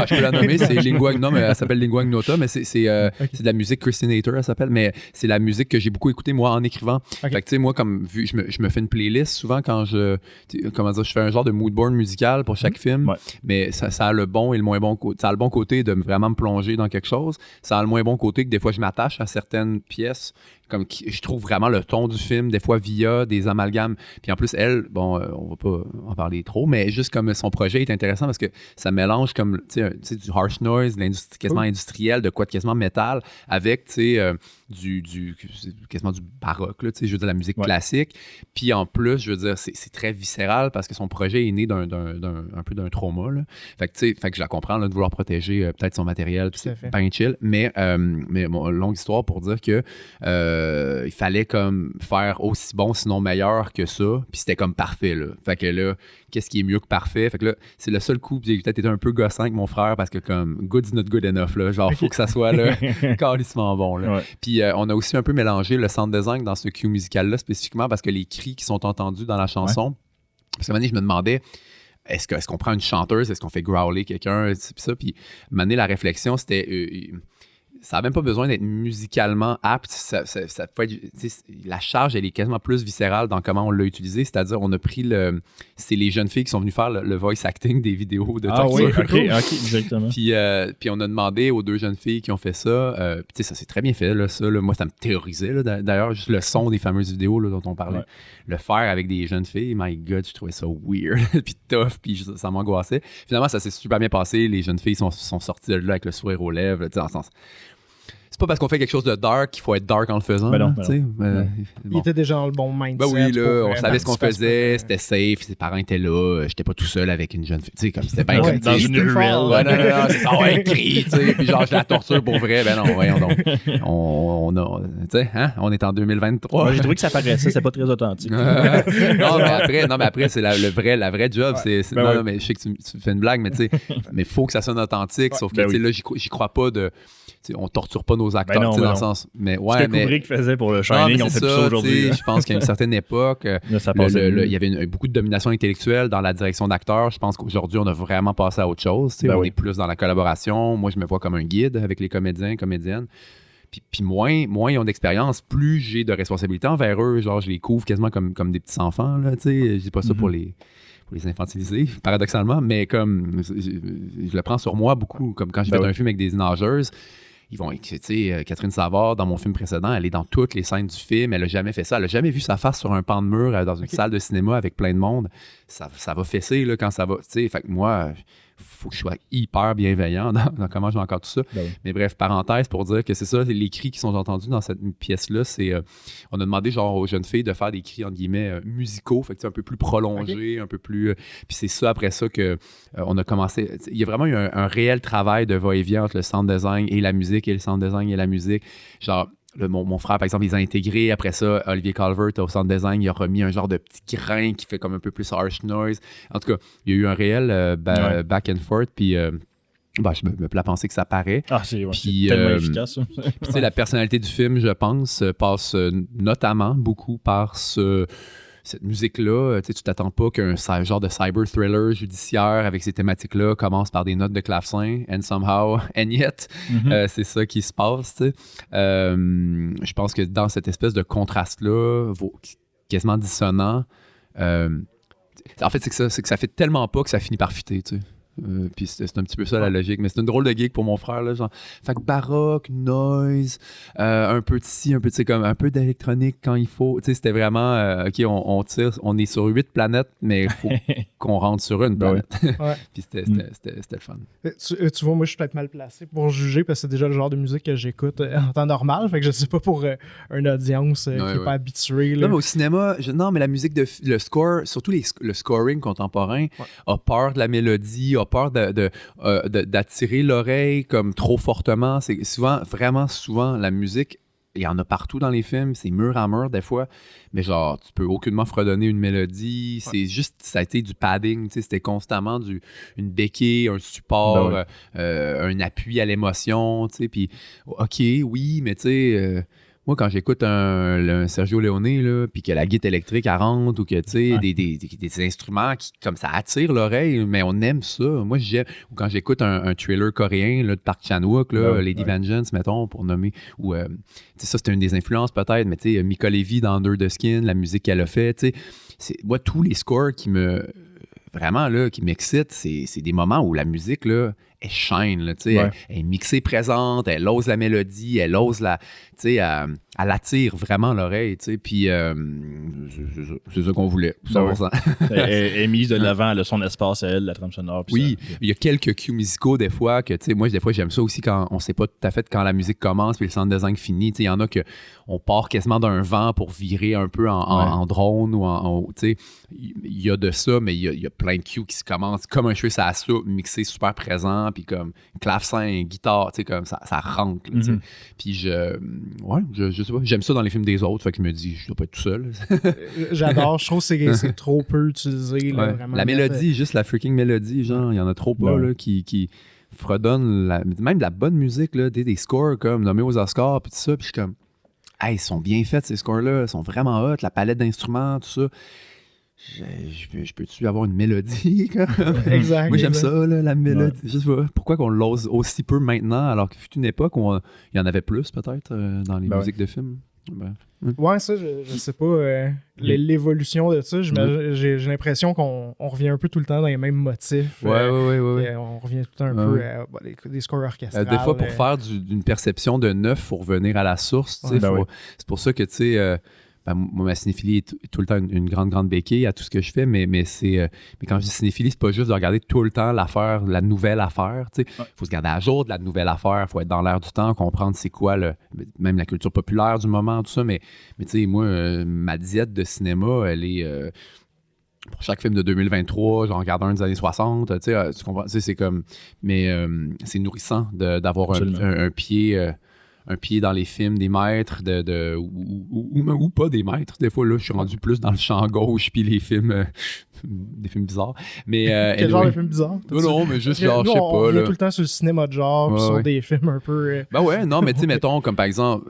Speaker 2: Je peux la nommer, c'est elle s'appelle Lingua Ignota, mais c'est de la musique Christinator, elle s'appelle, mais c'est la musique que j'ai beaucoup écoutée, moi, en écrivant. Fait que, tu sais, moi, comme vu, je me fais une playlist souvent quand je fais un genre de moodboard musical pour chaque film, mais ça a le bon et le moins bon côté. Ça a le bon côté de vraiment me plonger dans quelque chose, ça a le moins bon côté que des fois, je m'attache à certaines pièces je trouve vraiment le ton du film, des fois via des amalgames. Puis en plus, elle, bon, on va pas en parler trop, mais juste comme son projet est intéressant parce que ça mélange comme, tu sais, du harsh noise, l'industrie quasiment industrielle, de quoi de quasiment métal, avec, tu sais, quasiment du baroque, là, tu sais, je veux dire, la musique classique. Puis en plus, je veux dire, c'est très viscéral parce que son projet est né un peu d'un trauma, là. Fait que, tu sais, je la comprends, là, de vouloir protéger peut-être son matériel, puis c'est bien chill. Mais bon, longue histoire pour dire que il fallait comme faire aussi bon, sinon meilleur que ça. Puis c'était comme parfait, là. Fait que là, qu'est-ce qui est mieux que parfait? Fait que là, c'est le seul coup. J'ai peut-être été un peu gossant avec mon frère parce que comme good is not good enough, là. Genre, faut que ça soit là, carrément bon, là. Puis on a aussi un peu mélangé le sound design dans ce cue musical-là spécifiquement parce que les cris qui sont entendus dans la chanson, parce qu'à un moment donné, je me demandais, est-ce qu'on prend une chanteuse, est-ce qu'on fait growler quelqu'un, puis ça, puis à un moment donné, la réflexion, c'était... ça n'a même pas besoin d'être musicalement apte. Ça peut être, la charge, elle est quasiment plus viscérale dans comment on l'a utilisé. C'est-à-dire, on a pris c'est les jeunes filles qui sont venues faire le voice acting des vidéos de torture.
Speaker 1: Ah oui, OK, exactement.
Speaker 2: Puis on a demandé aux 2 jeunes filles qui ont fait ça. Puis ça, c'est très bien fait, là, ça. Là, moi, ça me terrorisait. Là, d'ailleurs, juste le son des fameuses vidéos là, dont on parlait. Ouais. Le faire avec des jeunes filles, my God, je trouvais ça weird, puis tough, puis ça m'angoissait. Finalement, ça s'est super bien passé. Les jeunes filles sont sorties de là avec le sourire aux lèvres, là, dans le sens... C'est pas parce qu'on fait quelque chose de dark qu'il faut être dark en le faisant.
Speaker 1: Non.
Speaker 3: Il était déjà dans le bon mindset.
Speaker 2: Ben oui, là, on savait ce qu'on faisait, c'était safe, ses parents étaient là, j'étais pas tout seul avec une jeune fille. Tu sais, comme c'était pas
Speaker 1: dans une ruelle.
Speaker 2: Non, c'est ça, ouais, crie, tu sais, puis genre, je la torture pour vrai. Ben non, voyons donc. Tu sais, hein, on est en 2023.
Speaker 1: Moi, j'ai trouvé que ça paraissait, c'est pas très authentique.
Speaker 2: non, mais après, c'est la vraie job. Non, mais je sais que tu fais une blague, mais tu sais, mais faut que ça sonne authentique, sauf que, tu sais, là, j'y crois pas de. T'sais, on torture pas nos acteurs dans le sens. Mais ouais,
Speaker 1: ce que Kubrick faisait pour le Shining, on fait plus ça aujourd'hui.
Speaker 2: Je pense qu'à une certaine époque, il y avait beaucoup de domination intellectuelle dans la direction d'acteurs. Je pense qu'aujourd'hui, on a vraiment passé à autre chose. On est plus dans la collaboration. Moi, je me vois comme un guide avec les comédiens, comédiennes. Puis moins ils ont d'expérience, plus j'ai de responsabilité envers eux. Genre, je les couvre quasiment comme des petits enfants. Là, je dis pas ça pour les infantiliser, paradoxalement, mais comme je le prends sur moi beaucoup, comme quand j'ai fait un film avec des nageuses. Ils vont, tu sais, Catherine Savard, dans mon film précédent, elle est dans toutes les scènes du film. Elle n'a jamais fait ça. Elle n'a jamais vu sa face sur un pan de mur dans une salle de cinéma avec plein de monde. Ça va fesser là, quand ça va. Tu sais, fait que moi, il faut que je sois hyper bienveillant dans comment je vais encore tout ça. Ben oui. Mais bref, parenthèse pour dire que c'est ça, les cris qui sont entendus dans cette pièce-là, c'est... on a demandé genre aux jeunes filles de faire des cris, entre guillemets, musicaux, fait que c'est un peu plus prolongé, un peu plus... puis c'est ça, après ça, que on a commencé... Il y a vraiment eu un réel travail de va-et-vient entre le sound design et la musique, et le sound design et la musique. Genre... Mon frère, par exemple, il les a intégrés. Après ça, Olivier Calvert, au sound design, il a remis un genre de petit grain qui fait comme un peu plus harsh noise. En tout cas, il y a eu un réel back and forth. Puis, je me plais à penser que ça paraît.
Speaker 1: Ah, c'est tellement efficace.
Speaker 2: Puis, la personnalité du film, je pense, passe notamment beaucoup par cette musique-là. Tu t'attends pas qu'un genre de cyber thriller judiciaire avec ces thématiques-là commence par des notes de clavecin, and somehow, and yet, c'est ça qui se passe. Je pense que dans cette espèce de contraste-là, quasiment dissonant, en fait, c'est que ça fait tellement pas que ça finit par fitter, tu sais. Puis c'est un petit peu ça la logique, mais c'est une drôle de gig pour mon frère là, genre fait que baroque, noise, un peu de ci, un peu de comme un peu d'électronique quand il faut, tu sais, c'était vraiment ok, on tire, on est sur 8 planètes mais il faut qu'on rentre sur une planète. Puis c'était le fun.
Speaker 3: Tu vois, moi je suis peut-être mal placé pour juger parce que c'est déjà le genre de musique que j'écoute en temps normal, fait que je sais pas pour une audience qui est pas habituée là.
Speaker 2: Non, mais au cinéma, mais la musique le score, surtout le scoring contemporain a peur de la mélodie, a peur d'attirer l'oreille comme trop fortement. C'est souvent, vraiment souvent, la musique, il y en a partout dans les films, c'est mur à mur des fois, mais genre, tu peux aucunement fredonner une mélodie, c'est juste, ça a été du padding, tu sais, c'était constamment une béquille, un support, un appui à l'émotion, tu sais, puis ok, oui, mais tu sais... moi, quand j'écoute un Sergio Leone, là, puis que la guitare électrique elle rentre, ou que tu sais, des instruments qui, comme ça, attirent l'oreille, mais on aime ça. Moi, j'aime. Ou quand j'écoute un thriller coréen là, de Park Chan-wook, Lady Vengeance, mettons, pour nommer, ou ça, c'était une des influences peut-être, mais tu sais, Mika Levy dans Under the Skin, la musique qu'elle a fait, tu sais, moi, tous les scores qui me. Vraiment, là, qui m'excitent, c'est des moments où la musique, là, elle shine, là, tu sais, elle est mixée présente, elle ose la mélodie, elle ose la, tu sais, elle attire vraiment l'oreille, tu sais, puis c'est ça qu'on voulait, 100%.
Speaker 1: Elle est mise de l'avant, elle a son espace à elle, la trame sonore.
Speaker 2: Oui, il y a quelques cues musicaux des fois que, tu sais, moi, des fois, j'aime ça aussi quand on sait pas tout à fait quand la musique commence puis le sound design finit, tu sais, il y en a que on part quasiment d'un vent pour virer un peu en drone ou tu sais, il y a de ça, mais il y a plein de cues qui se commencent comme un cheveu à la soupe, mixé super présent, puis comme clavecin, guitare, tu sais, comme ça rentre, là, tu sais. Puis je sais pas, j'aime ça dans les films des autres, fait que je me dis, je dois pas être tout seul.
Speaker 3: J'adore, je trouve que c'est trop peu utilisé, là, vraiment.
Speaker 2: La mélodie, juste la freaking mélodie, genre, il y en a trop pas, là, qui fredonnent même de la bonne musique, là, des scores comme nommés aux Oscars, puis tout ça, puis je suis comme, hey, ils sont bien faits, ces scores-là, ils sont vraiment hot, la palette d'instruments, tout ça. Je peux-tu avoir une mélodie?
Speaker 3: Exact.
Speaker 2: Moi, j'aime ça, là, la mélodie. Je sais pas, pourquoi qu'on l'ose aussi peu maintenant, alors qu'il fut une époque où il y en avait plus, peut-être, dans les musiques de films?
Speaker 3: Ouais, ça, je sais pas. L'évolution de ça, j'ai l'impression qu'on revient un peu tout le temps dans les mêmes motifs.
Speaker 2: Ouais.
Speaker 3: On revient tout le temps un peu à des scores orchestrales.
Speaker 2: Des fois, pour faire d'une perception de neuf, il faut revenir à la source. C'est pour ça que, tu sais... moi, ma cinéphilie est tout le temps une grande béquille à tout ce que je fais, mais quand je dis cinéphilie, c'est pas juste de regarder tout le temps l'affaire, la nouvelle affaire. Il faut se garder à jour de la nouvelle affaire, il faut être dans l'air du temps, comprendre c'est quoi même la culture populaire du moment, tout ça. Mais tu sais, moi, ma diète de cinéma, elle est... pour chaque film de 2023, j'en regarde un des années 60, tu comprends? C'est comme... Mais c'est nourrissant d'avoir un pied... un pied dans les films des maîtres ou pas des maîtres. Des fois, là, je suis rendu plus dans le champ gauche puis les films... des films bizarres. Mais,
Speaker 3: quel genre de films bizarres?
Speaker 2: Non, mais juste genre, je sais pas.
Speaker 3: On revient tout le temps sur le cinéma de genre, sur des films un peu...
Speaker 2: Ben ouais, non, mais tu sais, mettons, comme par exemple,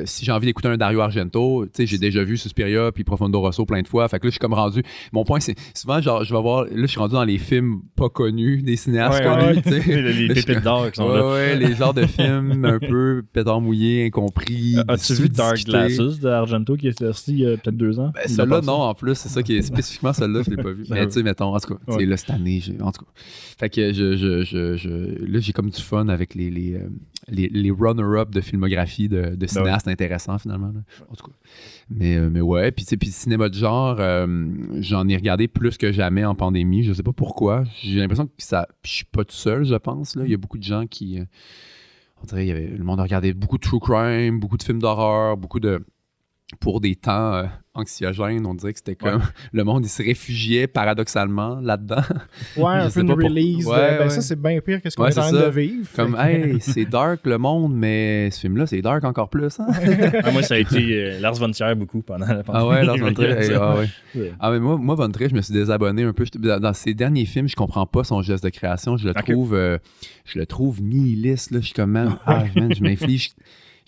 Speaker 2: si j'ai envie d'écouter un Dario Argento, tu sais, j'ai déjà vu Suspiria puis Profondo Rosso plein de fois, fait que là, je suis comme rendu... Mon point, c'est souvent, genre, je vais voir... Là, je suis rendu dans les films pas connus, des cinéastes connus, tu sais.
Speaker 1: Les pépites d'or qui sont là.
Speaker 2: Ouais, les genres de films un peu pétard mouillé, incompris.
Speaker 1: As-tu vu Dark Glasses d'Argento qui est sorti il y a peut-être 2 ans?
Speaker 2: Ben, celle-là, non, en plus, c'est ça qui est spécifiquement celle-là, je l'ai pas vu. Mais tu sais, mettons, en tout cas, là, cette année, en tout cas. Fait que là, j'ai comme du fun avec les runner-up de filmographie de cinéastes intéressants, finalement. Là. En tout cas. Mais ouais, puis tu sais, puis cinéma de genre, j'en ai regardé plus que jamais en pandémie. Je sais pas pourquoi. J'ai l'impression que je suis pas tout seul, je pense. Là. Il y a beaucoup de gens qui... on dirait le monde a regardé beaucoup de true crime, beaucoup de films d'horreur, beaucoup de... Pour des temps anxiogènes, on dirait que c'était comme le monde, il se réfugiait paradoxalement là-dedans.
Speaker 3: Ouais, un peu une release. Ça, c'est bien pire que ce qu'on est en train de vivre.
Speaker 2: Comme, hey, c'est dark le monde, mais ce film-là, c'est dark encore plus. Hein?
Speaker 1: Moi, ça a été Lars von Trier beaucoup pendant la pandémie.
Speaker 2: Ah ouais, Lars von Trier. Mais moi, von Trier, je me suis désabonné un peu. Dans ses derniers films, je comprends pas son geste de création. Je le trouve nihiliste. Là. Je suis comme, man,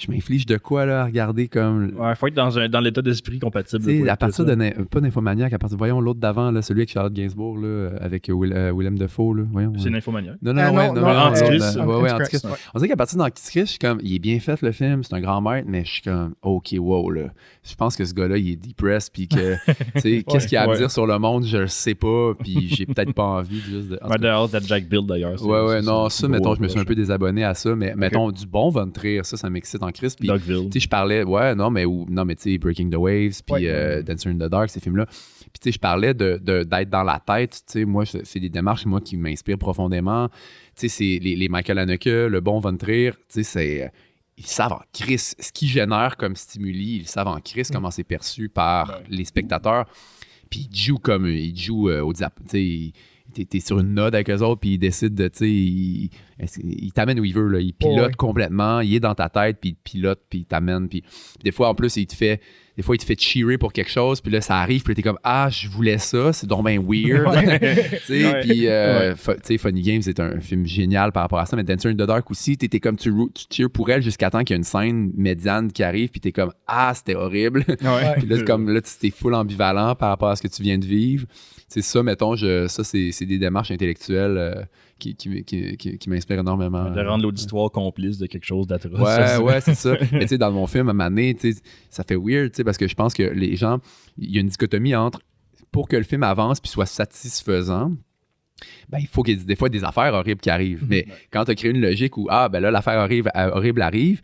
Speaker 2: je m'inflige de quoi, là, à regarder comme...
Speaker 1: Ouais, faut être dans l'état d'esprit compatible.
Speaker 2: À partir de... Pas d'Infomaniac, à partir de... Voyons l'autre d'avant, là, celui avec Charlotte Gainsbourg, là, avec Willem Dafoe, là. Voyons.
Speaker 1: C'est l'Infomaniac.
Speaker 2: Non,
Speaker 1: Antichrist.
Speaker 2: Antichrist. On dirait qu'à partir d'Antichrist, je suis comme... Il est bien fait, le film, c'est un grand maître, mais je suis comme... OK, wow, là. Je pense que ce gars-là, il est depressed, puis que... Tu sais, qu'est-ce qu'il a à dire sur le monde, je le sais pas, puis j'ai peut-être pas envie juste de...
Speaker 1: Dehors de Jack Bill, d'ailleurs.
Speaker 2: Ouais, non, ça, mettons, je me suis un peu désabonné à ça, mais mettons, du bon Von Trier, ça m'excite en Christ.
Speaker 1: Dogville.
Speaker 2: Tu sais, je parlais, mais tu sais, Breaking the Waves, puis Dancer in the Dark, ces films-là. Puis tu sais, je parlais d'être dans la tête. Tu sais, moi, c'est des démarches, moi, qui m'inspirent profondément. Tu sais, c'est les Michael Haneke, le bon Von Trier, tu sais, ils savent en crise ce qu'ils génèrent comme stimuli, ils savent en crise comment c'est perçu par les spectateurs. Puis ils jouent au diap. Tu sais, t'es sur une note avec eux autres, puis ils décident de, tu sais, il t'amène où il veut, là. Il pilote complètement, il est dans ta tête, puis il te pilote, puis il t'amène, puis des fois, en plus, il te fait cheerer pour quelque chose, puis là, ça arrive, puis t'es comme, je voulais ça, c'est donc bien weird. Tu sais, puis, tu sais, Funny Games, c'est un film génial par rapport à ça, mais Dancer in the Dark aussi, t'es comme, tu cheers pour elle jusqu'à temps qu'il y a une scène médiane qui arrive, puis t'es comme, c'était horrible. Puis là, c'est comme, là, t'es full ambivalent par rapport à ce que tu viens de vivre. C'est ça, mettons, ça, c'est des démarches intellectuelles qui m'inspirent énormément.
Speaker 1: De rendre l'auditoire complice de quelque chose d'atroce.
Speaker 2: Ouais, c'est ça. Mais tu sais, dans mon film, à un moment donné, ça fait weird, parce que je pense que les gens, il y a une dichotomie entre, pour que le film avance puis soit satisfaisant, il faut qu'il y ait des fois des affaires horribles qui arrivent. Mais quand tu as créé une logique où, là, l'affaire horrible arrive,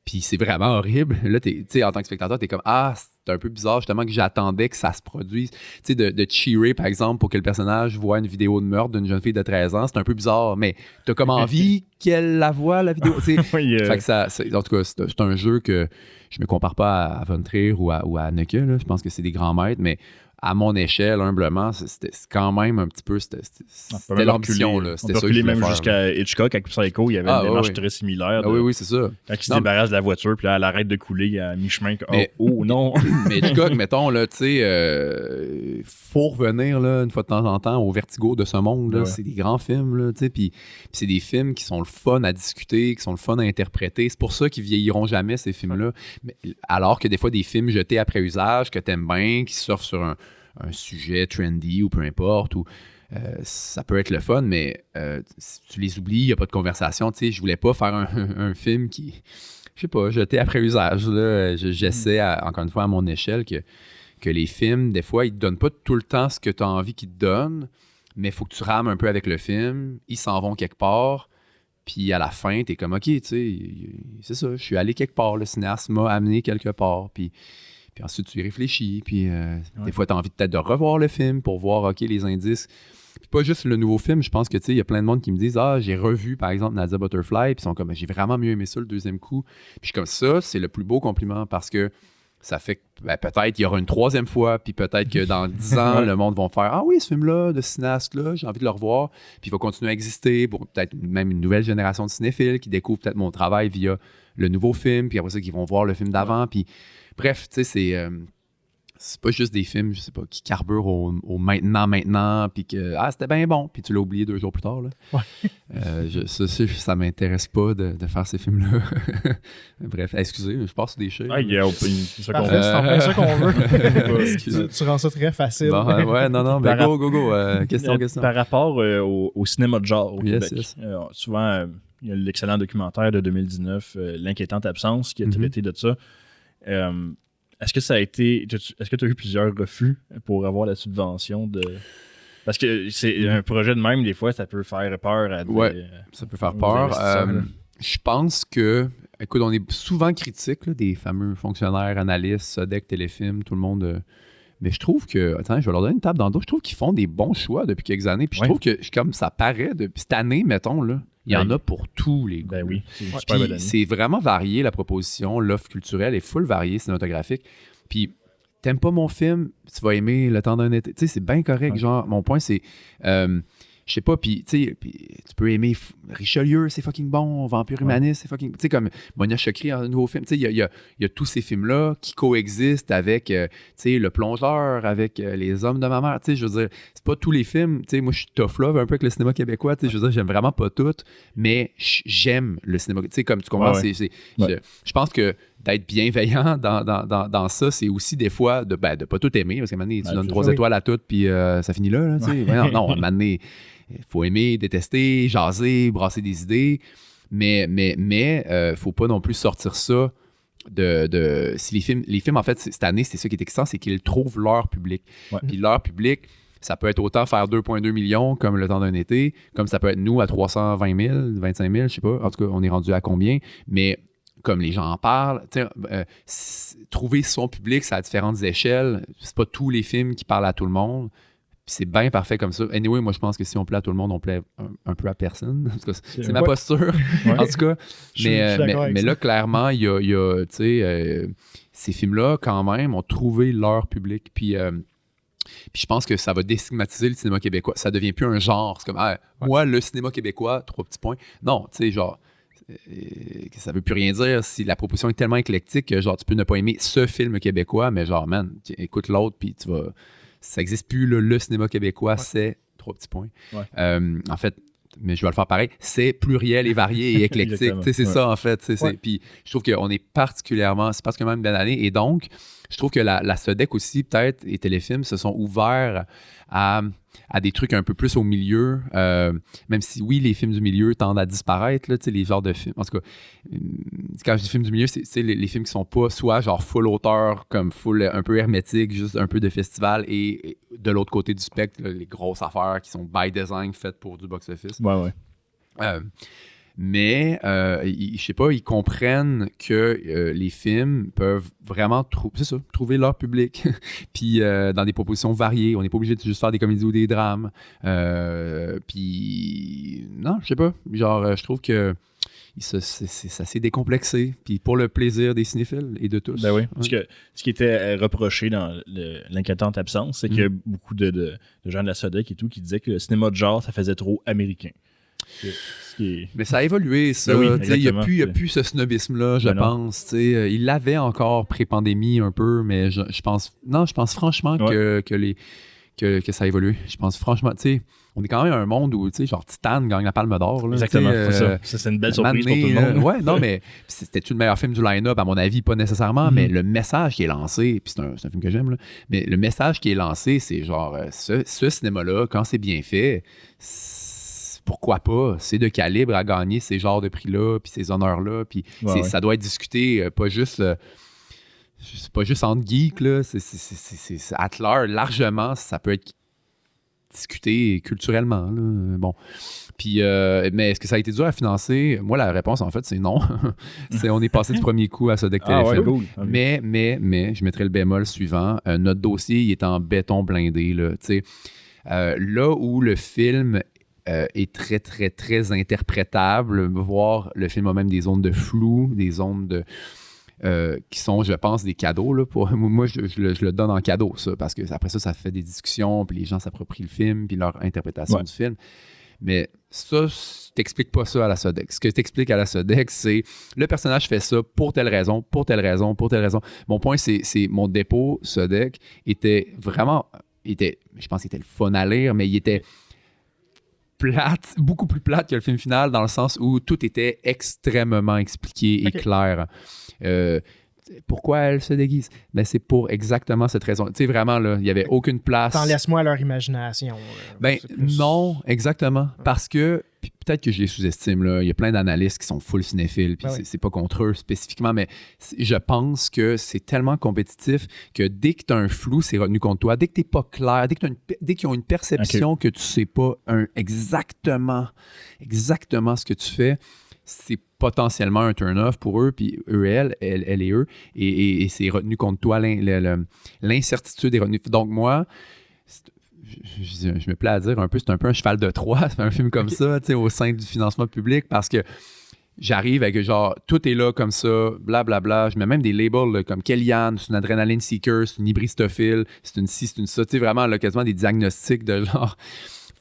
Speaker 2: puis c'est vraiment horrible, là, en tant que spectateur, t'es comme, c'est un peu bizarre, justement, que j'attendais que ça se produise. Tu sais, de cheerer, par exemple, pour que le personnage voit une vidéo de meurtre d'une jeune fille de 13 ans, c'est un peu bizarre, mais t'as comme envie qu'elle la voie, la vidéo. Fait que en tout cas, c'est un jeu que je me compare pas à Von Trier ou à Haneke, là. Je pense que c'est des grands maîtres, mais à mon échelle, humblement, c'était quand même un petit peu... C'était l'ambition, là.
Speaker 1: C'était ça que même jusqu'à Hitchcock, avec Psycho, il y avait une démarche très similaire.
Speaker 2: Oui, c'est ça.
Speaker 1: Quand il se débarrasse de la voiture, puis là, elle arrête de couler à mi-chemin. Non!
Speaker 2: Mais Hitchcock, mettons, là, tu sais, faut revenir, là, une fois de temps en temps, au Vertigo de ce monde, là. C'est des grands films, là, tu sais, puis c'est des films qui sont le fun à discuter, qui sont le fun à interpréter. C'est pour ça qu'ils vieilliront jamais, ces films-là. Mais, alors que des fois, des films jetés après usage, que t'aimes bien, qui surfent sur un sujet trendy ou peu importe, ou ça peut être le fun, mais si tu les oublies, il n'y a pas de conversation. Tu sais, je voulais pas faire un film qui, je sais pas, jeté après usage. Là. J'essaie, encore une fois, à mon échelle, que les films, des fois, ils te donnent pas tout le temps ce que tu as envie qu'ils te donnent, mais il faut que tu rames un peu avec le film, ils s'en vont quelque part, puis à la fin, tu es comme, OK, tu sais, c'est ça, je suis allé quelque part, le cinéaste m'a amené quelque part, puis ensuite, tu y réfléchis. Puis des fois, tu as envie peut-être de revoir le film pour voir, OK, les indices. Puis pas juste le nouveau film. Je pense que, tu sais, il y a plein de monde qui me disent, j'ai revu, par exemple, Nadia Butterfly. Puis ils sont comme, j'ai vraiment mieux aimé ça le deuxième coup. Puis je suis comme ça, c'est le plus beau compliment parce que ça fait que peut-être il y aura une troisième fois. Puis peut-être que dans 10 ans, le monde va faire, oui, ce film-là, de cinéaste-là, j'ai envie de le revoir. Puis il va continuer à exister pour peut-être même une nouvelle génération de cinéphiles qui découvrent peut-être mon travail via le nouveau film. Puis après ça, qui vont voir le film d'avant. Puis bref, tu sais, c'est pas juste des films, je sais pas, qui carburent au maintenant, puis que c'était bien bon, puis tu l'as oublié 2 jours plus tard. Là. Ouais. Ça m'intéresse pas de faire ces films-là. Bref, excusez, je passe sur des choses.
Speaker 1: Il y a c'est ça
Speaker 3: qu'on veut. Tu rends ça très facile.
Speaker 2: Bon, non, mais go. Question.
Speaker 1: Par rapport au cinéma de genre au Québec, souvent, il y a l'excellent documentaire de 2019, L'inquiétante absence, qui a traité de ça. Est-ce que tu as eu plusieurs refus pour avoir la subvention de... Parce que c'est un projet de même, des fois, ça peut faire peur à
Speaker 2: ça peut faire peur. Je pense que, écoute, on est souvent critique des fameux fonctionnaires, analystes, Sodec, Téléfilm, tout le monde. Mais je trouve que, attends, je vais leur donner une tape dans le dos, je trouve qu'ils font des bons choix depuis quelques années. Puis je trouve que, comme ça paraît, depuis cette année, mettons, là, il y en a pour tous les goûts.
Speaker 1: Ben oui,
Speaker 2: c'est vraiment varié, la proposition. L'offre culturelle est full variée, cinématographique. Puis, t'aimes pas mon film, tu vas aimer Le temps d'un été. Tu sais, c'est bien correct. Ouais. Genre, mon point, c'est... je sais pas, puis tu sais, tu peux aimer Richelieu, c'est fucking bon, Vampire Humaniste, c'est fucking... Tu sais, comme Monia Chokri, un nouveau film. Tu sais, il y a tous ces films-là qui coexistent avec, tu sais, Le Plongeur, avec Les Hommes de ma mère. Tu sais, je veux dire, c'est pas tous les films. Tu sais, moi, je suis tough love un peu avec le cinéma québécois. Tu sais, je veux dire, j'aime vraiment pas tout, mais j'aime le cinéma. Tu sais, comme tu comprends, je pense que d'être bienveillant dans ça, c'est aussi des fois de pas tout aimer, parce qu'à un moment donné, tu donnes 3 étoiles à tout, puis ça finit là. Tu sais. Non, à un moment donné, il faut aimer, détester, jaser, brasser des idées, mais faut pas non plus sortir ça si les films, en fait, cette année, c'est ça qui est excitant, c'est qu'ils trouvent leur public. Puis leur public, ça peut être autant faire 2,2 millions comme Le temps d'un été, comme ça peut être nous à 320 000, 25 000, je sais pas. En tout cas, on est rendu à combien, mais comme les gens en parlent, trouver son public, c'est à différentes échelles. C'est pas tous les films qui parlent à tout le monde. C'est bien parfait comme ça. Anyway, moi, je pense que si on plaît à tout le monde, on plaît un peu à personne. En tout cas, c'est ma posture, en tout cas. Mais là, clairement, il y a tu sais, ces films-là, quand même, ont trouvé leur public. Puis je pense que ça va déstigmatiser le cinéma québécois. Ça devient plus un genre. C'est comme, moi, le cinéma québécois, 3 petits points. Non, tu sais, genre... ça veut plus rien dire si la proposition est tellement éclectique que genre tu peux ne pas aimer ce film québécois, mais genre man, écoute l'autre puis tu vas, ça existe plus le cinéma québécois, c'est 3 petits points. En fait, mais je vais le faire pareil, c'est pluriel et varié et éclectique. C'est ça en fait. Puis je trouve qu'on est particulièrement une belle année, et donc je trouve que la Sodec aussi peut-être et Téléfilm se sont ouverts à... à des trucs un peu plus au milieu, même si oui, les films du milieu tendent à disparaître, là, les genres de films. En tout cas, quand je dis films du milieu, c'est les films qui sont pas soit genre full auteur, comme full un peu hermétique, juste un peu de festival, et de l'autre côté du spectre, là, les grosses affaires qui sont by design faites pour du box-office.
Speaker 1: Ouais.
Speaker 2: Mais, je sais pas, ils comprennent que les films peuvent vraiment trouver leur public. Puis, dans des propositions variées. On n'est pas obligé de juste faire des comédies ou des drames. Puis, non, je sais pas. Genre, je trouve que ça s'est décomplexé. Puis, pour le plaisir des cinéphiles et de tous.
Speaker 1: Ben oui. Parce que ce qui était reproché dans l'inquiétante absence, c'est qu'il y a beaucoup de gens de la SODEC et tout qui disaient que le cinéma de genre, ça faisait trop américain.
Speaker 2: Mais ça a évolué, ça.
Speaker 1: Ben oui,
Speaker 2: il n'y a plus ce snobisme-là, je pense. Il l'avait encore pré-pandémie un peu, mais je pense franchement que ça a évolué. Je pense franchement, on est quand même un monde où, genre, Titan gagne la Palme d'Or. Là,
Speaker 1: exactement, c'est ça. C'est une belle surprise pour tout le monde.
Speaker 2: Ouais, non, mais c'était-tu le meilleur film du line-up, à mon avis, pas nécessairement, mais le message qui est lancé, puis c'est un film que j'aime, là, mais le message qui est lancé, c'est genre, ce cinéma-là, quand c'est bien fait, pourquoi pas? C'est de calibre à gagner ces genres de prix-là, puis ces honneurs-là, puis ça doit être discuté, pas juste entre geeks, là, c'est at large, largement, ça peut être discuté culturellement, là. Bon. Puis, mais est-ce que ça a été dur à financer? Moi, la réponse, en fait, c'est non. On est passé du premier coup à SODEC Téléfilm.
Speaker 1: Cool.
Speaker 2: Mais, je mettrais le bémol suivant. Notre dossier, il est en béton blindé, là, là où le film est très, très, très interprétable, voire le film a même des zones de flou, des zones qui sont, je pense, des cadeaux. Là, moi, je le donne en cadeau, ça, parce que après ça fait des discussions, puis les gens s'approprient le film, puis leur interprétation du film. Mais ça, t'expliques pas ça à la SODEC. Ce que t'expliques à la SODEC, c'est le personnage fait ça pour telle raison, pour telle raison, pour telle raison. Mon point, c'est mon dépôt SODEC était vraiment... je pense qu'il était le fun à lire, mais il était plate, beaucoup plus plate que le film final, dans le sens où tout était extrêmement expliqué et clair. Pourquoi elle se déguise? Ben, c'est pour exactement cette raison. Tu sais, vraiment, là, il n'y avait aucune place.
Speaker 3: T'en laisse-moi à leur imagination.
Speaker 2: Ben, non, exactement. Parce que, peut-être que je les sous-estime, là. Il y a plein d'analystes qui sont full cinéphiles, puis c'est pas contre eux spécifiquement, mais je pense que c'est tellement compétitif que dès que tu as un flou, c'est retenu contre toi. Dès que tu n'es pas clair, dès qu'ils ont une perception que tu sais pas exactement ce que tu fais, c'est potentiellement un turn-off pour eux, puis elle et eux, et c'est retenu contre toi, l'incertitude est retenue. Donc moi, je me plais à dire un peu, c'est un peu un cheval de Troie, c'est un film comme ça, au sein du financement public, parce que j'arrive avec genre, tout est là comme ça, blablabla, je mets même des labels là, comme Kellyanne, c'est une adrénaline seeker, c'est une hybristophile, c'est une ci, c'est une ça, tu sais, vraiment là, quasiment des diagnostics de genre...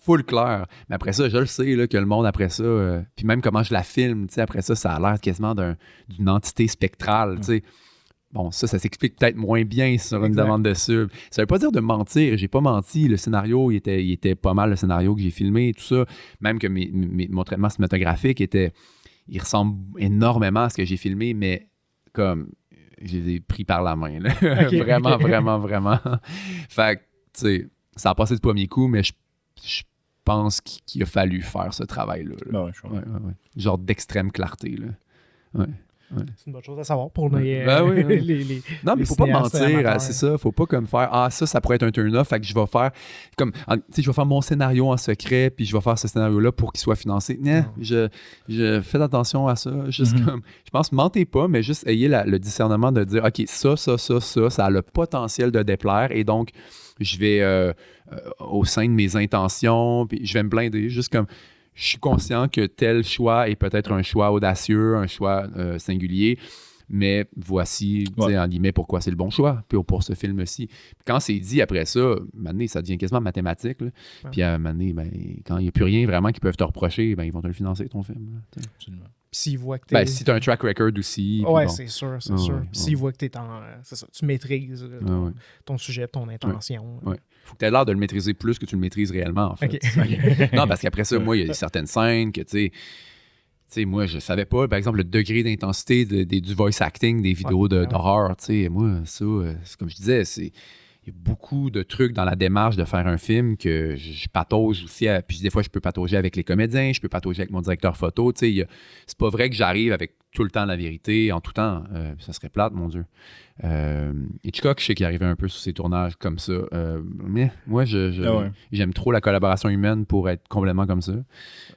Speaker 2: full clair. Mais après ça, je le sais là, que le monde, après ça, puis même comment je la filme, après ça, ça a l'air quasiment d'une entité spectrale. T'sais. Bon, ça s'explique peut-être moins bien sur une demande de sub. Ça veut pas dire de mentir. J'ai pas menti. Le scénario, il était pas mal le scénario que j'ai filmé et tout ça. Même que mon traitement cinématographique il ressemble énormément à ce que j'ai filmé, mais comme je les ai pris par la main. Là. Vraiment, vraiment, vraiment. Fait que, tu sais, ça a passé du premier coup, mais je pense qu'il a fallu faire ce travail-là.
Speaker 1: Ouais.
Speaker 2: Genre d'extrême clarté. Là. Ouais.
Speaker 3: C'est une bonne chose à savoir pour les
Speaker 2: non, mais il faut pas mentir, c'est ça. Faut pas comme faire ça pourrait être un turn-off, fait que je vais faire comme je vais faire mon scénario en secret, puis je vais faire ce scénario-là pour qu'il soit financé. Je fais attention à ça. Juste comme, je pense, mentez pas, mais juste ayez le discernement de dire OK, ça a le potentiel de déplaire, et donc je vais au sein de mes intentions, puis je vais me blinder, juste comme je suis conscient que tel choix est peut-être un choix audacieux, un choix singulier, mais voici, en guillemets, pourquoi c'est le bon choix pour ce film-ci. Quand c'est dit après ça, à un moment donné, ça devient quasiment mathématique. Là. Ouais. Puis à un moment donné, quand il n'y a plus rien vraiment qu'ils peuvent te reprocher, ils vont te le financer, ton film. Là,
Speaker 3: absolument. S'ils voient que t'es...
Speaker 2: si tu as un track record aussi.
Speaker 3: Ouais, c'est sûr, c'est sûr. S'ils voient que t'es c'est ça, tu maîtrises ton sujet, ton intention.
Speaker 2: Ouais. Faut que tu aies l'air de le maîtriser plus que tu le maîtrises réellement, en fait. Okay. Non, parce qu'après ça, moi, il y a certaines scènes que, tu sais, moi, je savais pas, par exemple, le degré d'intensité du voice acting des vidéos d'horreur, tu sais, moi, ça, c'est comme je disais, y a beaucoup de trucs dans la démarche de faire un film que je patauge aussi. Puis des fois, je peux patauger avec les comédiens, je peux patauger avec mon directeur photo. C'est pas vrai que j'arrive avec tout le temps la vérité, en tout temps. Ça serait plate, mon Dieu. Hitchcock, je sais qu'il arrivait un peu sur ses tournages comme ça. Mais moi, j'aime trop la collaboration humaine pour être complètement comme ça.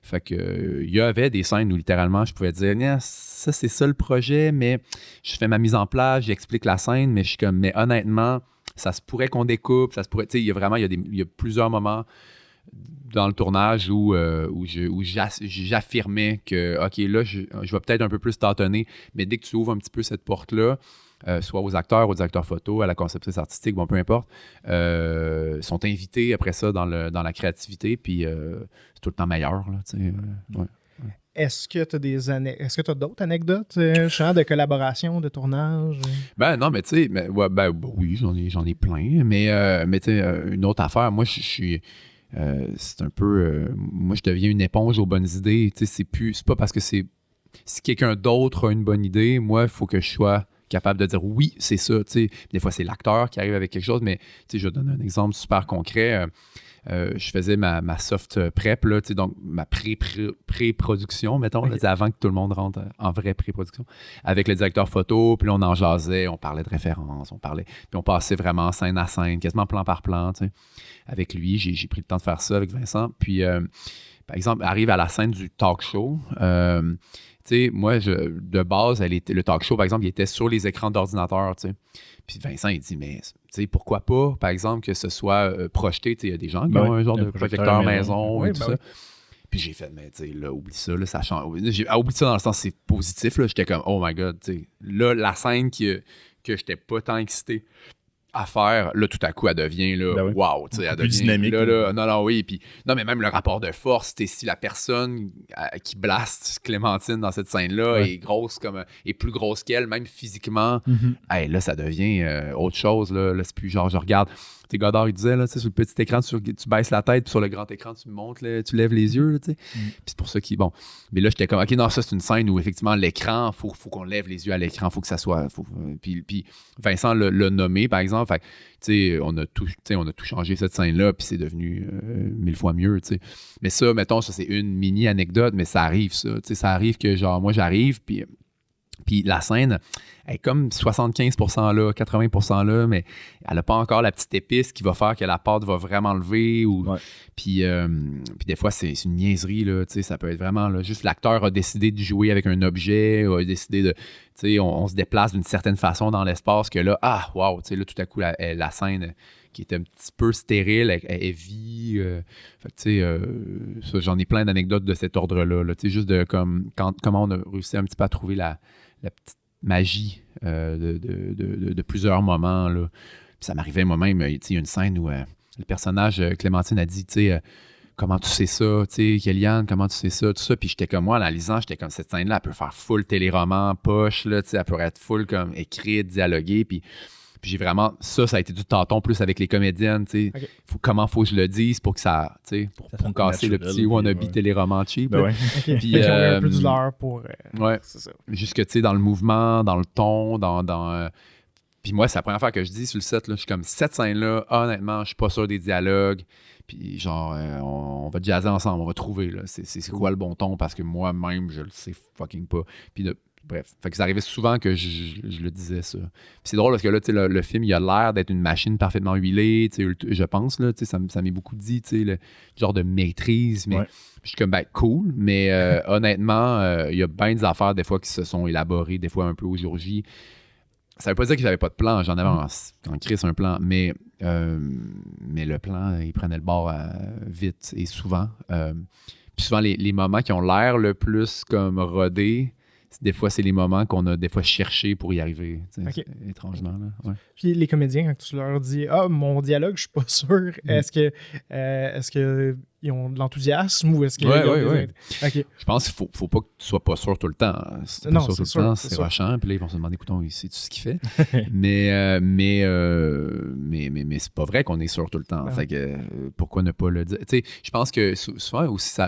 Speaker 2: Fait que il y avait des scènes où littéralement, je pouvais dire ça, c'est ça le projet, mais je fais ma mise en place, j'explique la scène, mais je suis comme, mais honnêtement, ça se pourrait qu'on découpe, ça se pourrait, il y a plusieurs moments dans le tournage où j'affirmais que, OK, là, je vais peut-être un peu plus tâtonner, mais dès que tu ouvres un petit peu cette porte-là, soit aux acteurs, aux directeurs photo, à la conceptrice artistique, bon, peu importe, sont invités après ça dans la créativité, puis c'est tout le temps meilleur, là, tu sais. Ouais.
Speaker 3: Est-ce que tu as d'autres anecdotes, Jean, de collaboration, de tournage?
Speaker 2: Ben non, mais tu sais, oui, j'en ai plein, mais tu sais, une autre affaire, moi, je suis... c'est un peu... moi, je deviens une éponge aux bonnes idées. Tu sais, c'est pas parce que si quelqu'un d'autre a une bonne idée, moi, il faut que je sois capable de dire oui, c'est ça. Tu sais. Des fois, c'est l'acteur qui arrive avec quelque chose, mais tu sais, je vais donner un exemple super concret. Je faisais ma soft prep, là, donc ma pré-production, mettons, là, avant que tout le monde rentre en vraie pré-production, avec le directeur photo, puis là, on en jasait, on parlait de références, puis on passait vraiment scène à scène, quasiment plan par plan, tu sais. Avec lui, j'ai pris le temps de faire ça avec Vincent, puis par exemple, arrive à la scène du talk show, tu sais, moi, de base, le talk show, par exemple, il était sur les écrans d'ordinateur, tu sais. Puis Vincent, il dit, mais tu sais, pourquoi pas, par exemple, que ce soit projeté, tu sais, il y a des gens qui ont un genre de projecteur maison et tout ça. Puis j'ai fait, mais tu sais, là, oublie ça, là, ça change. Oublie ça dans le sens, c'est positif, là. J'étais comme, oh my God, tu sais. Là, la scène que j'étais pas tant excité à faire, là, tout à coup, elle devient, là, wow, tu sais, elle devient...
Speaker 1: Plus dynamique.
Speaker 2: Là, non, oui, puis... Non, mais même le rapport de force, si la personne qui blaste Clémentine dans cette scène-là est grosse comme... est plus grosse qu'elle, même physiquement, hey, là, ça devient autre chose, là, c'est plus genre, je regarde... Tu sais, Godard, il disait, là, sur le petit écran, tu baisses la tête, puis sur le grand écran, tu montes, là, tu lèves les yeux, là, tu sais. Puis c'est pour ça qu'il... Bon, mais là, j'étais comme, OK, non, ça, c'est une scène où, effectivement, l'écran, faut qu'on lève les yeux à l'écran, faut que ça soit... Puis Vincent l'a nommé, par exemple, fait, tu sais, on a tout changé cette scène-là, puis c'est devenu 1000 fois mieux, tu sais. Mais ça, mettons, ça, c'est une mini-anecdote, mais ça arrive, ça. Tu sais, ça arrive que, genre, moi, j'arrive, puis la scène est comme 75% là, 80% là, mais elle n'a pas encore la petite épice qui va faire que la pâte va vraiment lever. Puis des fois, c'est une niaiserie, là, ça peut être vraiment là, juste l'acteur a décidé de jouer avec un objet, a décidé de... On se déplace d'une certaine façon dans l'espace que là, wow, là, tout à coup, la scène qui était un petit peu stérile, elle vit. Ça, j'en ai plein d'anecdotes de cet ordre-là. Là, juste de comment on a réussi un petit peu à trouver la petite magie de plusieurs moments. Là. Puis ça m'arrivait moi-même, il y a une scène où le personnage Clémentine a dit, comment tu sais ça, Kéliane, comment tu sais ça, tout ça. Puis j'étais comme moi, en la lisant, j'étais comme, cette scène-là, elle peut faire full téléroman, poche, là, elle pourrait être full comme écrite, dialoguée, puis j'ai vraiment, ça a été du tâton plus avec les comédiennes, comment faut que je le dise pour que ça, pour casser le petit wannabe téléroman cheap.
Speaker 3: Puis un peu du leurre pour...
Speaker 2: c'est ça. Jusque, dans le mouvement, dans le ton, puis moi, c'est la première fois que je dis sur le set, là, je suis comme, cette scène-là, honnêtement, je suis pas sûr des dialogues, puis genre, on va jazzer ensemble, on va trouver, là, c'est quoi le bon ton, parce que moi-même, je le sais fucking pas. Puis bref, fait que ça arrivait souvent que je le disais, ça. Puis c'est drôle parce que là, le film, il a l'air d'être une machine parfaitement huilée, je pense, là, ça m'est beaucoup dit, le genre de maîtrise, mais je suis comme, cool, mais honnêtement, il y a bien des affaires, des fois, qui se sont élaborées, des fois un peu au jour J. Ça veut pas dire que j'avais pas de plan, j'en avais en crise un plan, mais le plan, il prenait le bord vite et souvent. Puis souvent, les moments qui ont l'air le plus comme rodés, des fois, c'est les moments qu'on a des fois cherché pour y arriver, étrangement. Là. Ouais.
Speaker 3: Puis les comédiens, quand tu leur dis « Ah, mon dialogue, je suis pas sûr. Est-ce que ils ont de l'enthousiasme ou est-ce qu'ils ont des... Okay.
Speaker 2: Je pense qu'il faut pas que tu sois pas sûr tout le temps. Si tu es pas sûr tout le temps, c'est rushant. Puis là, ils vont se demander, écoutons, c'est-tu ce qu'il fait? mais c'est pas vrai qu'on est sûr tout le temps. Fait que, pourquoi ne pas le dire? Je pense que souvent aussi,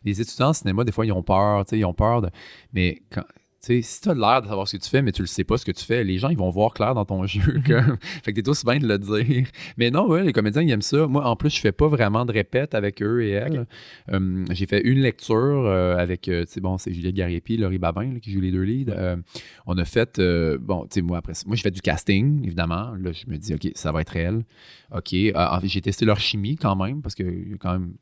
Speaker 2: les étudiants en cinéma, des fois, ils ont peur. Mais si tu as l'air de savoir ce que tu fais, mais tu le sais pas ce que tu fais, les gens, ils vont voir clair dans ton jeu. Fait que t'es aussi bien de le dire. Mais non, ouais, les comédiens, ils aiment ça. Moi, en plus, je fais pas vraiment de répète avec eux et elles. J'ai fait une lecture avec, c'est Juliette Gariepi, Laurie Babin, là, qui joue les deux leads. On a fait, moi, j'ai fait du casting, évidemment. Là, je me dis, OK, ça va être elle. OK. J'ai testé leur chimie quand même, parce que quand même,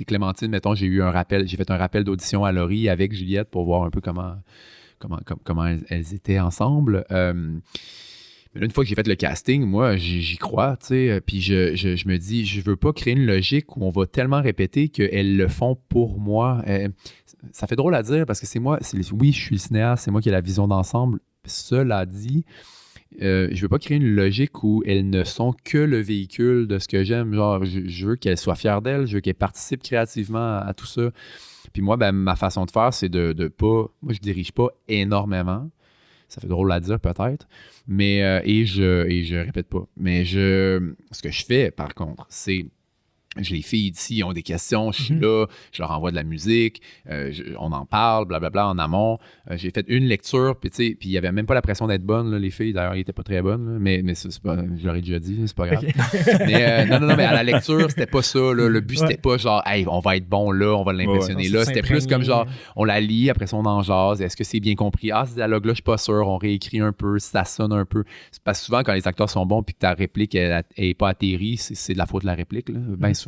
Speaker 2: Clémentine, mettons, j'ai fait un rappel d'audition à Laurie avec Juliette pour voir un peu comment elles étaient ensemble. Mais là, une fois que j'ai fait le casting, moi, j'y crois, tu sais. Puis je me dis, je veux pas créer une logique où on va tellement répéter qu'elles le font pour moi. Ça fait drôle à dire parce que c'est moi, oui, je suis le cinéaste, c'est moi qui ai la vision d'ensemble. Cela dit, je veux pas créer une logique où elles ne sont que le véhicule de ce que j'aime. Genre, je veux qu'elles soient fières d'elles, je veux qu'elles participent créativement à tout ça. Puis moi, ma façon de faire, c'est de pas... Moi, je dirige pas énormément. Ça fait drôle à dire, peut-être. Mais... Et je répète pas. Mais ce que je fais, par contre, c'est... Les filles d'ici ont des questions, je suis là, je leur envoie de la musique, on en parle, blablabla, en amont. J'ai fait une lecture, puis il n'y avait même pas la pression d'être bonne, là, les filles. D'ailleurs, ils n'étaient pas très bonnes, là, mais c'est pas, je leur ai déjà dit, c'est pas grave. Mais non, mais à la lecture, c'était pas ça. Là, le but, c'était pas genre, hey, on va être bon là, on va l'impressionner là. C'était plus comme genre, on la lit, après ça, on en jase. Est-ce que c'est bien compris? Ah, ce dialogue-là, je suis pas sûr. On réécrit un peu, ça sonne un peu. C'est parce que souvent, quand les acteurs sont bons puis que ta réplique n'est pas atterrie, c'est de la faute de la réplique, là, bien souvent.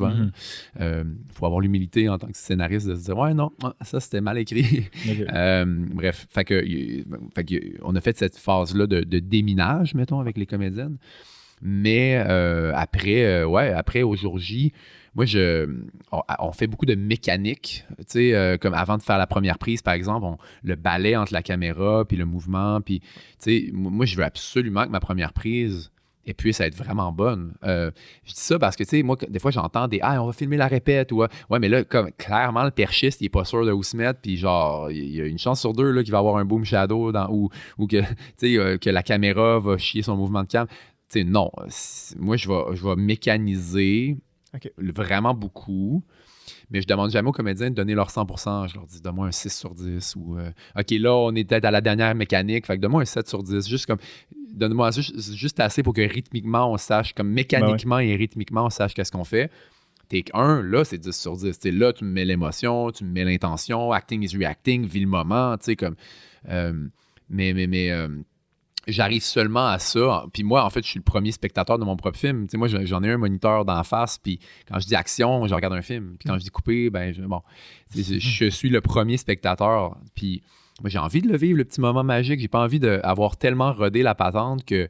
Speaker 2: Faut avoir l'humilité en tant que scénariste de se dire ouais non ça c'était mal écrit. Bref, fait que on a fait cette phase là de déminage, mettons, avec les comédiennes, mais après au jour J, moi on fait beaucoup de mécanique, tu sais, comme avant de faire la première prise par exemple, le balai entre la caméra puis le mouvement, puis tu sais, moi je veux absolument que ma première prise et puis ça va être vraiment bonne. Je dis ça parce que, tu sais, moi, des fois, j'entends des « Ah, on va filmer la répète » ou « Ouais, mais là, comme clairement, le perchiste, il est pas sûr de où se mettre, puis genre, il y a une chance sur deux là, qu'il va avoir un boom shadow ou que, tu sais, que la caméra va chier son mouvement de cam. » Tu sais, non. Moi, je vais mécaniser vraiment beaucoup. Mais je demande jamais aux comédiens de donner leur 100%. Je leur dis, donne-moi un 6 sur 10. Ou, OK, là, on est peut-être à la dernière mécanique. Fait que donne-moi un 7 sur 10. Juste comme, donne-moi juste assez pour que rythmiquement, on sache, comme mécaniquement et rythmiquement, on sache qu'est-ce qu'on fait. Take 1, là, c'est 10 sur 10. T'sais, là, tu me mets l'émotion, tu me mets l'intention. Acting is reacting, vis le moment. Tu sais, comme... j'arrive seulement à ça. Puis moi, en fait, je suis le premier spectateur de mon propre film. Tu sais, moi, j'en ai un moniteur d'en face, puis quand je dis action, je regarde un film. Puis quand je dis couper, je suis le premier spectateur. Puis moi, j'ai envie de le vivre, le petit moment magique. J'ai pas envie d'avoir tellement rodé la patente que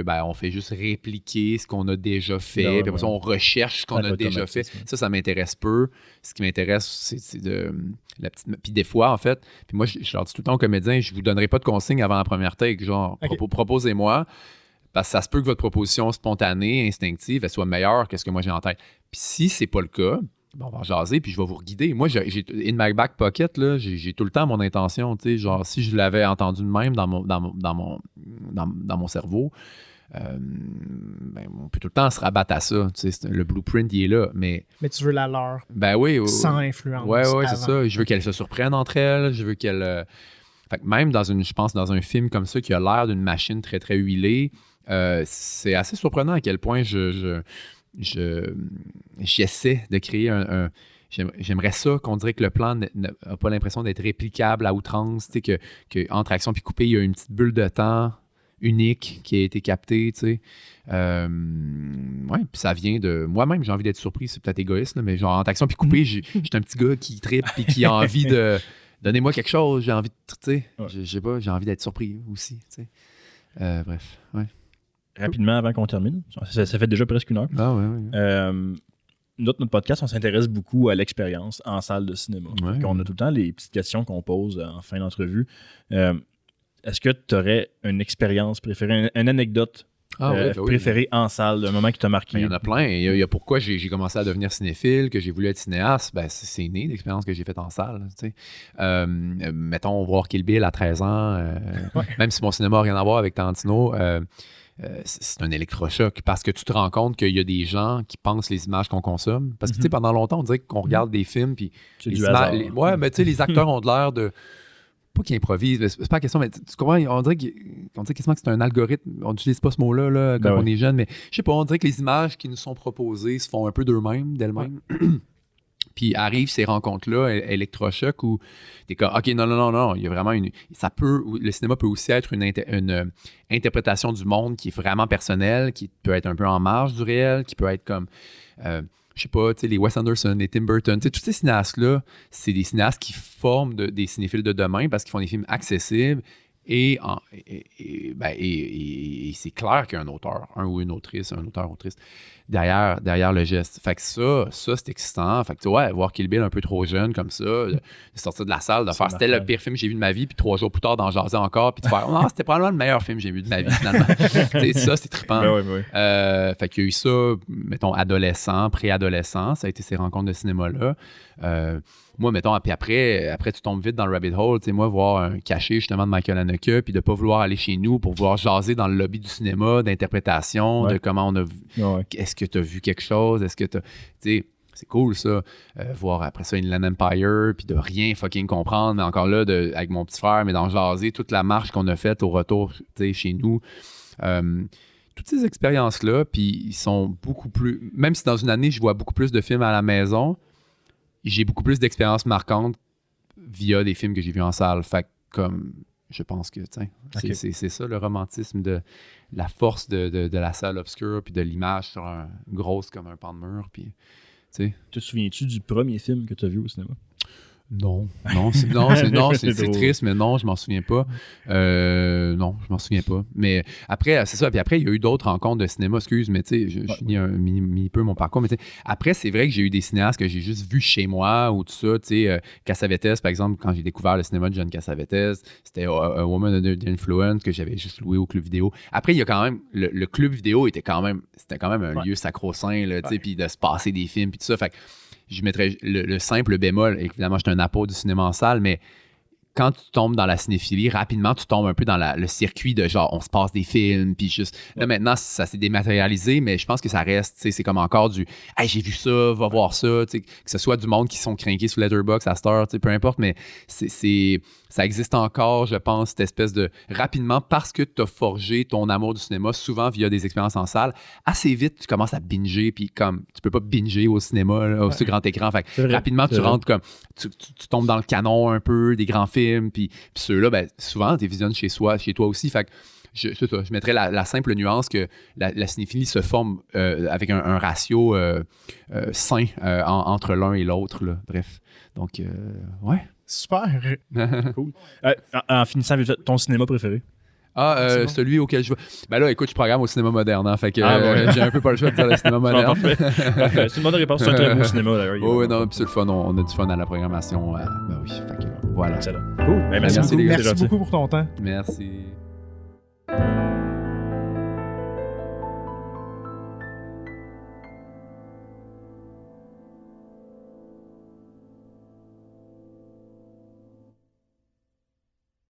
Speaker 2: on fait juste répliquer ce qu'on a déjà fait. Puis après ça, on recherche ce qu'on a déjà fait. Ça m'intéresse peu. Ce qui m'intéresse, c'est de... Puis des fois, en fait, puis moi, je leur dis tout le temps aux comédiens, je vous donnerai pas de consigne avant la première take. Genre, proposez-moi, parce que ça se peut que votre proposition spontanée, instinctive, elle soit meilleure que ce que moi j'ai en tête. Puis si c'est pas le cas, on va jaser, puis je vais vous guider. Moi, j'ai in my back pocket, là, j'ai tout le temps mon intention, tu sais, genre, si je l'avais entendu de même dans mon cerveau, on peut tout le temps se rabattre à ça. Tu sais, le blueprint, il est là, mais
Speaker 3: tu veux la leur
Speaker 2: sans
Speaker 3: influence.
Speaker 2: Ouais, c'est ça. Je veux qu'elles se surprennent entre elles. Je veux qu'elles... Fait que même je pense dans un film comme ça qui a l'air d'une machine très, très huilée, c'est assez surprenant à quel point j'essaie de créer un j'aimerais ça qu'on dirait que le plan n'a pas l'impression d'être réplicable à outrance, tu sais, que entre action puis coupé, il y a une petite bulle de temps unique qui a été captée, tu sais. Puis ça vient de... Moi-même, j'ai envie d'être surpris, c'est peut-être égoïste, là, mais genre entre action puis coupé, j'ai un petit gars qui trippe puis qui a envie de... Donnez-moi quelque chose, j'ai envie de... Tu sais, je sais pas, j'ai envie d'être surpris aussi, tu sais. Bref, ouais.
Speaker 1: Rapidement, avant qu'on termine, ça fait déjà presque 1 heure.
Speaker 2: Ah ouais.
Speaker 1: Notre podcast, on s'intéresse beaucoup à l'expérience en salle de cinéma. On a tout le temps les petites questions qu'on pose en fin d'entrevue. Est-ce que tu aurais une expérience préférée, une anecdote préférée en salle, un moment qui t'a marqué?
Speaker 2: Il y en a plein. Il y a pourquoi j'ai commencé à devenir cinéphile, que j'ai voulu être cinéaste. C'est né d'expériences que j'ai faites en salle. Tu sais. Mettons, voir Kill Bill à 13 ans, même si mon cinéma n'a rien à voir avec Tarantino, c'est un électrochoc parce que tu te rends compte qu'il y a des gens qui pensent les images qu'on consomme. Parce que tu sais, pendant longtemps, on dirait qu'on regarde des films puis
Speaker 1: c'est du hasard.
Speaker 2: mais tu sais, les acteurs ont de l'air de pas qu'il improvise, c'est pas la question, mais tu comprends, on dirait quasiment que c'est un algorithme. On n'utilise pas ce mot-là là, quand on est jeune, mais je sais pas, on dirait que les images qui nous sont proposées se font un peu d'elles-mêmes. Puis arrivent ces rencontres-là, électrochocs, où t'es comme, OK, non, il y a vraiment le cinéma peut aussi être une interprétation du monde qui est vraiment personnelle, qui peut être un peu en marge du réel, qui peut être comme, je sais pas, tu sais, les Wes Anderson, les Tim Burton, tu sais, tous ces cinéastes-là, c'est des cinéastes qui forment des cinéphiles de demain parce qu'ils font des films accessibles et c'est clair qu'il y a un auteur, un ou une autrice, un auteur-autrice derrière le geste. Fait que ça c'est excitant. Fait que tu vois, voir Kill Bill un peu trop jeune comme ça, de sortir de la salle, de faire c'était le pire film que j'ai vu de ma vie, puis 3 jours plus tard d'en jaser encore, puis de faire non, c'était probablement le meilleur film que j'ai vu de ma vie finalement. Ça, c'est trippant. Fait qu'il y a eu ça, mettons, adolescent, préadolescent, ça a été ces rencontres de cinéma-là. Moi, mettons, puis après, tu tombes vite dans le rabbit hole. Tu sais, moi, voir un cachet justement de Michael Haneke, puis de ne pas vouloir aller chez nous pour vouloir jaser dans le lobby du cinéma, d'interprétation, de comment on a vu. Est-ce que tu as vu quelque chose? Est-ce que tu as. Tu sais, c'est cool ça. Voir après ça Inland Empire, puis de rien fucking comprendre. Mais encore là, avec mon petit frère, mais d'en jaser toute la marche qu'on a faite au retour chez nous. Toutes ces expériences-là, puis ils sont beaucoup plus. Même si dans une année, je vois beaucoup plus de films à la maison, j'ai beaucoup plus d'expériences marquantes via des films que j'ai vus en salle. Fait que, comme, je pense que, c'est ça le romantisme de la force de la salle obscure puis de l'image sur grosse comme un pan de mur. Puis,
Speaker 1: te souviens-tu du premier film que tu as vu au cinéma?
Speaker 2: Non, c'est triste, mais non, je m'en souviens pas. Non, je m'en souviens pas. Mais après, c'est ça. Puis après, il y a eu d'autres rencontres de cinéma, mais tu sais, je finis un mini peu mon parcours. Mais tu sais, après, c'est vrai que j'ai eu des cinéastes que j'ai juste vus chez moi ou tout ça. Tu sais, Cassavetes, par exemple, quand j'ai découvert le cinéma de John Cassavetes, c'était A Woman Under the Influence que j'avais juste loué au club vidéo. Après, il y a quand même, le club vidéo c'était quand même un lieu sacro-saint, là, tu sais, puis de se passer des films, puis tout ça. Fait que je mettrais le simple bémol. Évidemment, je suis un apôtre du cinéma en salle, mais quand tu tombes dans la cinéphilie, rapidement, tu tombes un peu dans le circuit de genre, on se passe des films, puis juste... Là, maintenant, ça s'est dématérialisé, mais je pense que ça reste, tu sais, c'est comme encore du « Hey, j'ai vu ça, va voir ça », tu sais, que ce soit du monde qui sont crinqués sur Letterboxd à cette heure, tu sais, peu importe, mais ça existe encore, je pense, cette espèce de... Rapidement, parce que tu as forgé ton amour du cinéma, souvent via des expériences en salle, assez vite, tu commences à binger, puis comme, tu peux pas binger au cinéma, là, sur grand écran, fait rapidement, tu rentres comme... Tu tombes dans le canon un peu des grands films, puis ceux-là, ben, souvent, tu les visionnes chez toi aussi, fait que je mettrais la simple nuance que la cinéphilie se forme avec un ratio sain entre l'un et l'autre, là. Bref, donc, ouais.
Speaker 3: Super.
Speaker 1: Cool. En finissant, ton cinéma préféré?
Speaker 2: Celui auquel je vais. Ben là, écoute, je programme au cinéma moderne, hein, fait que j'ai un peu pas le choix de dire le cinéma moderne.
Speaker 1: Parfait. C'est une bonne réponse, c'est un très beau cinéma d'ailleurs.
Speaker 2: Oui, non, puis c'est le fun, on a du fun à la programmation. Ben oui, fait que voilà.
Speaker 1: Excellent. Cool. Merci
Speaker 3: beaucoup pour ton temps.
Speaker 2: Merci.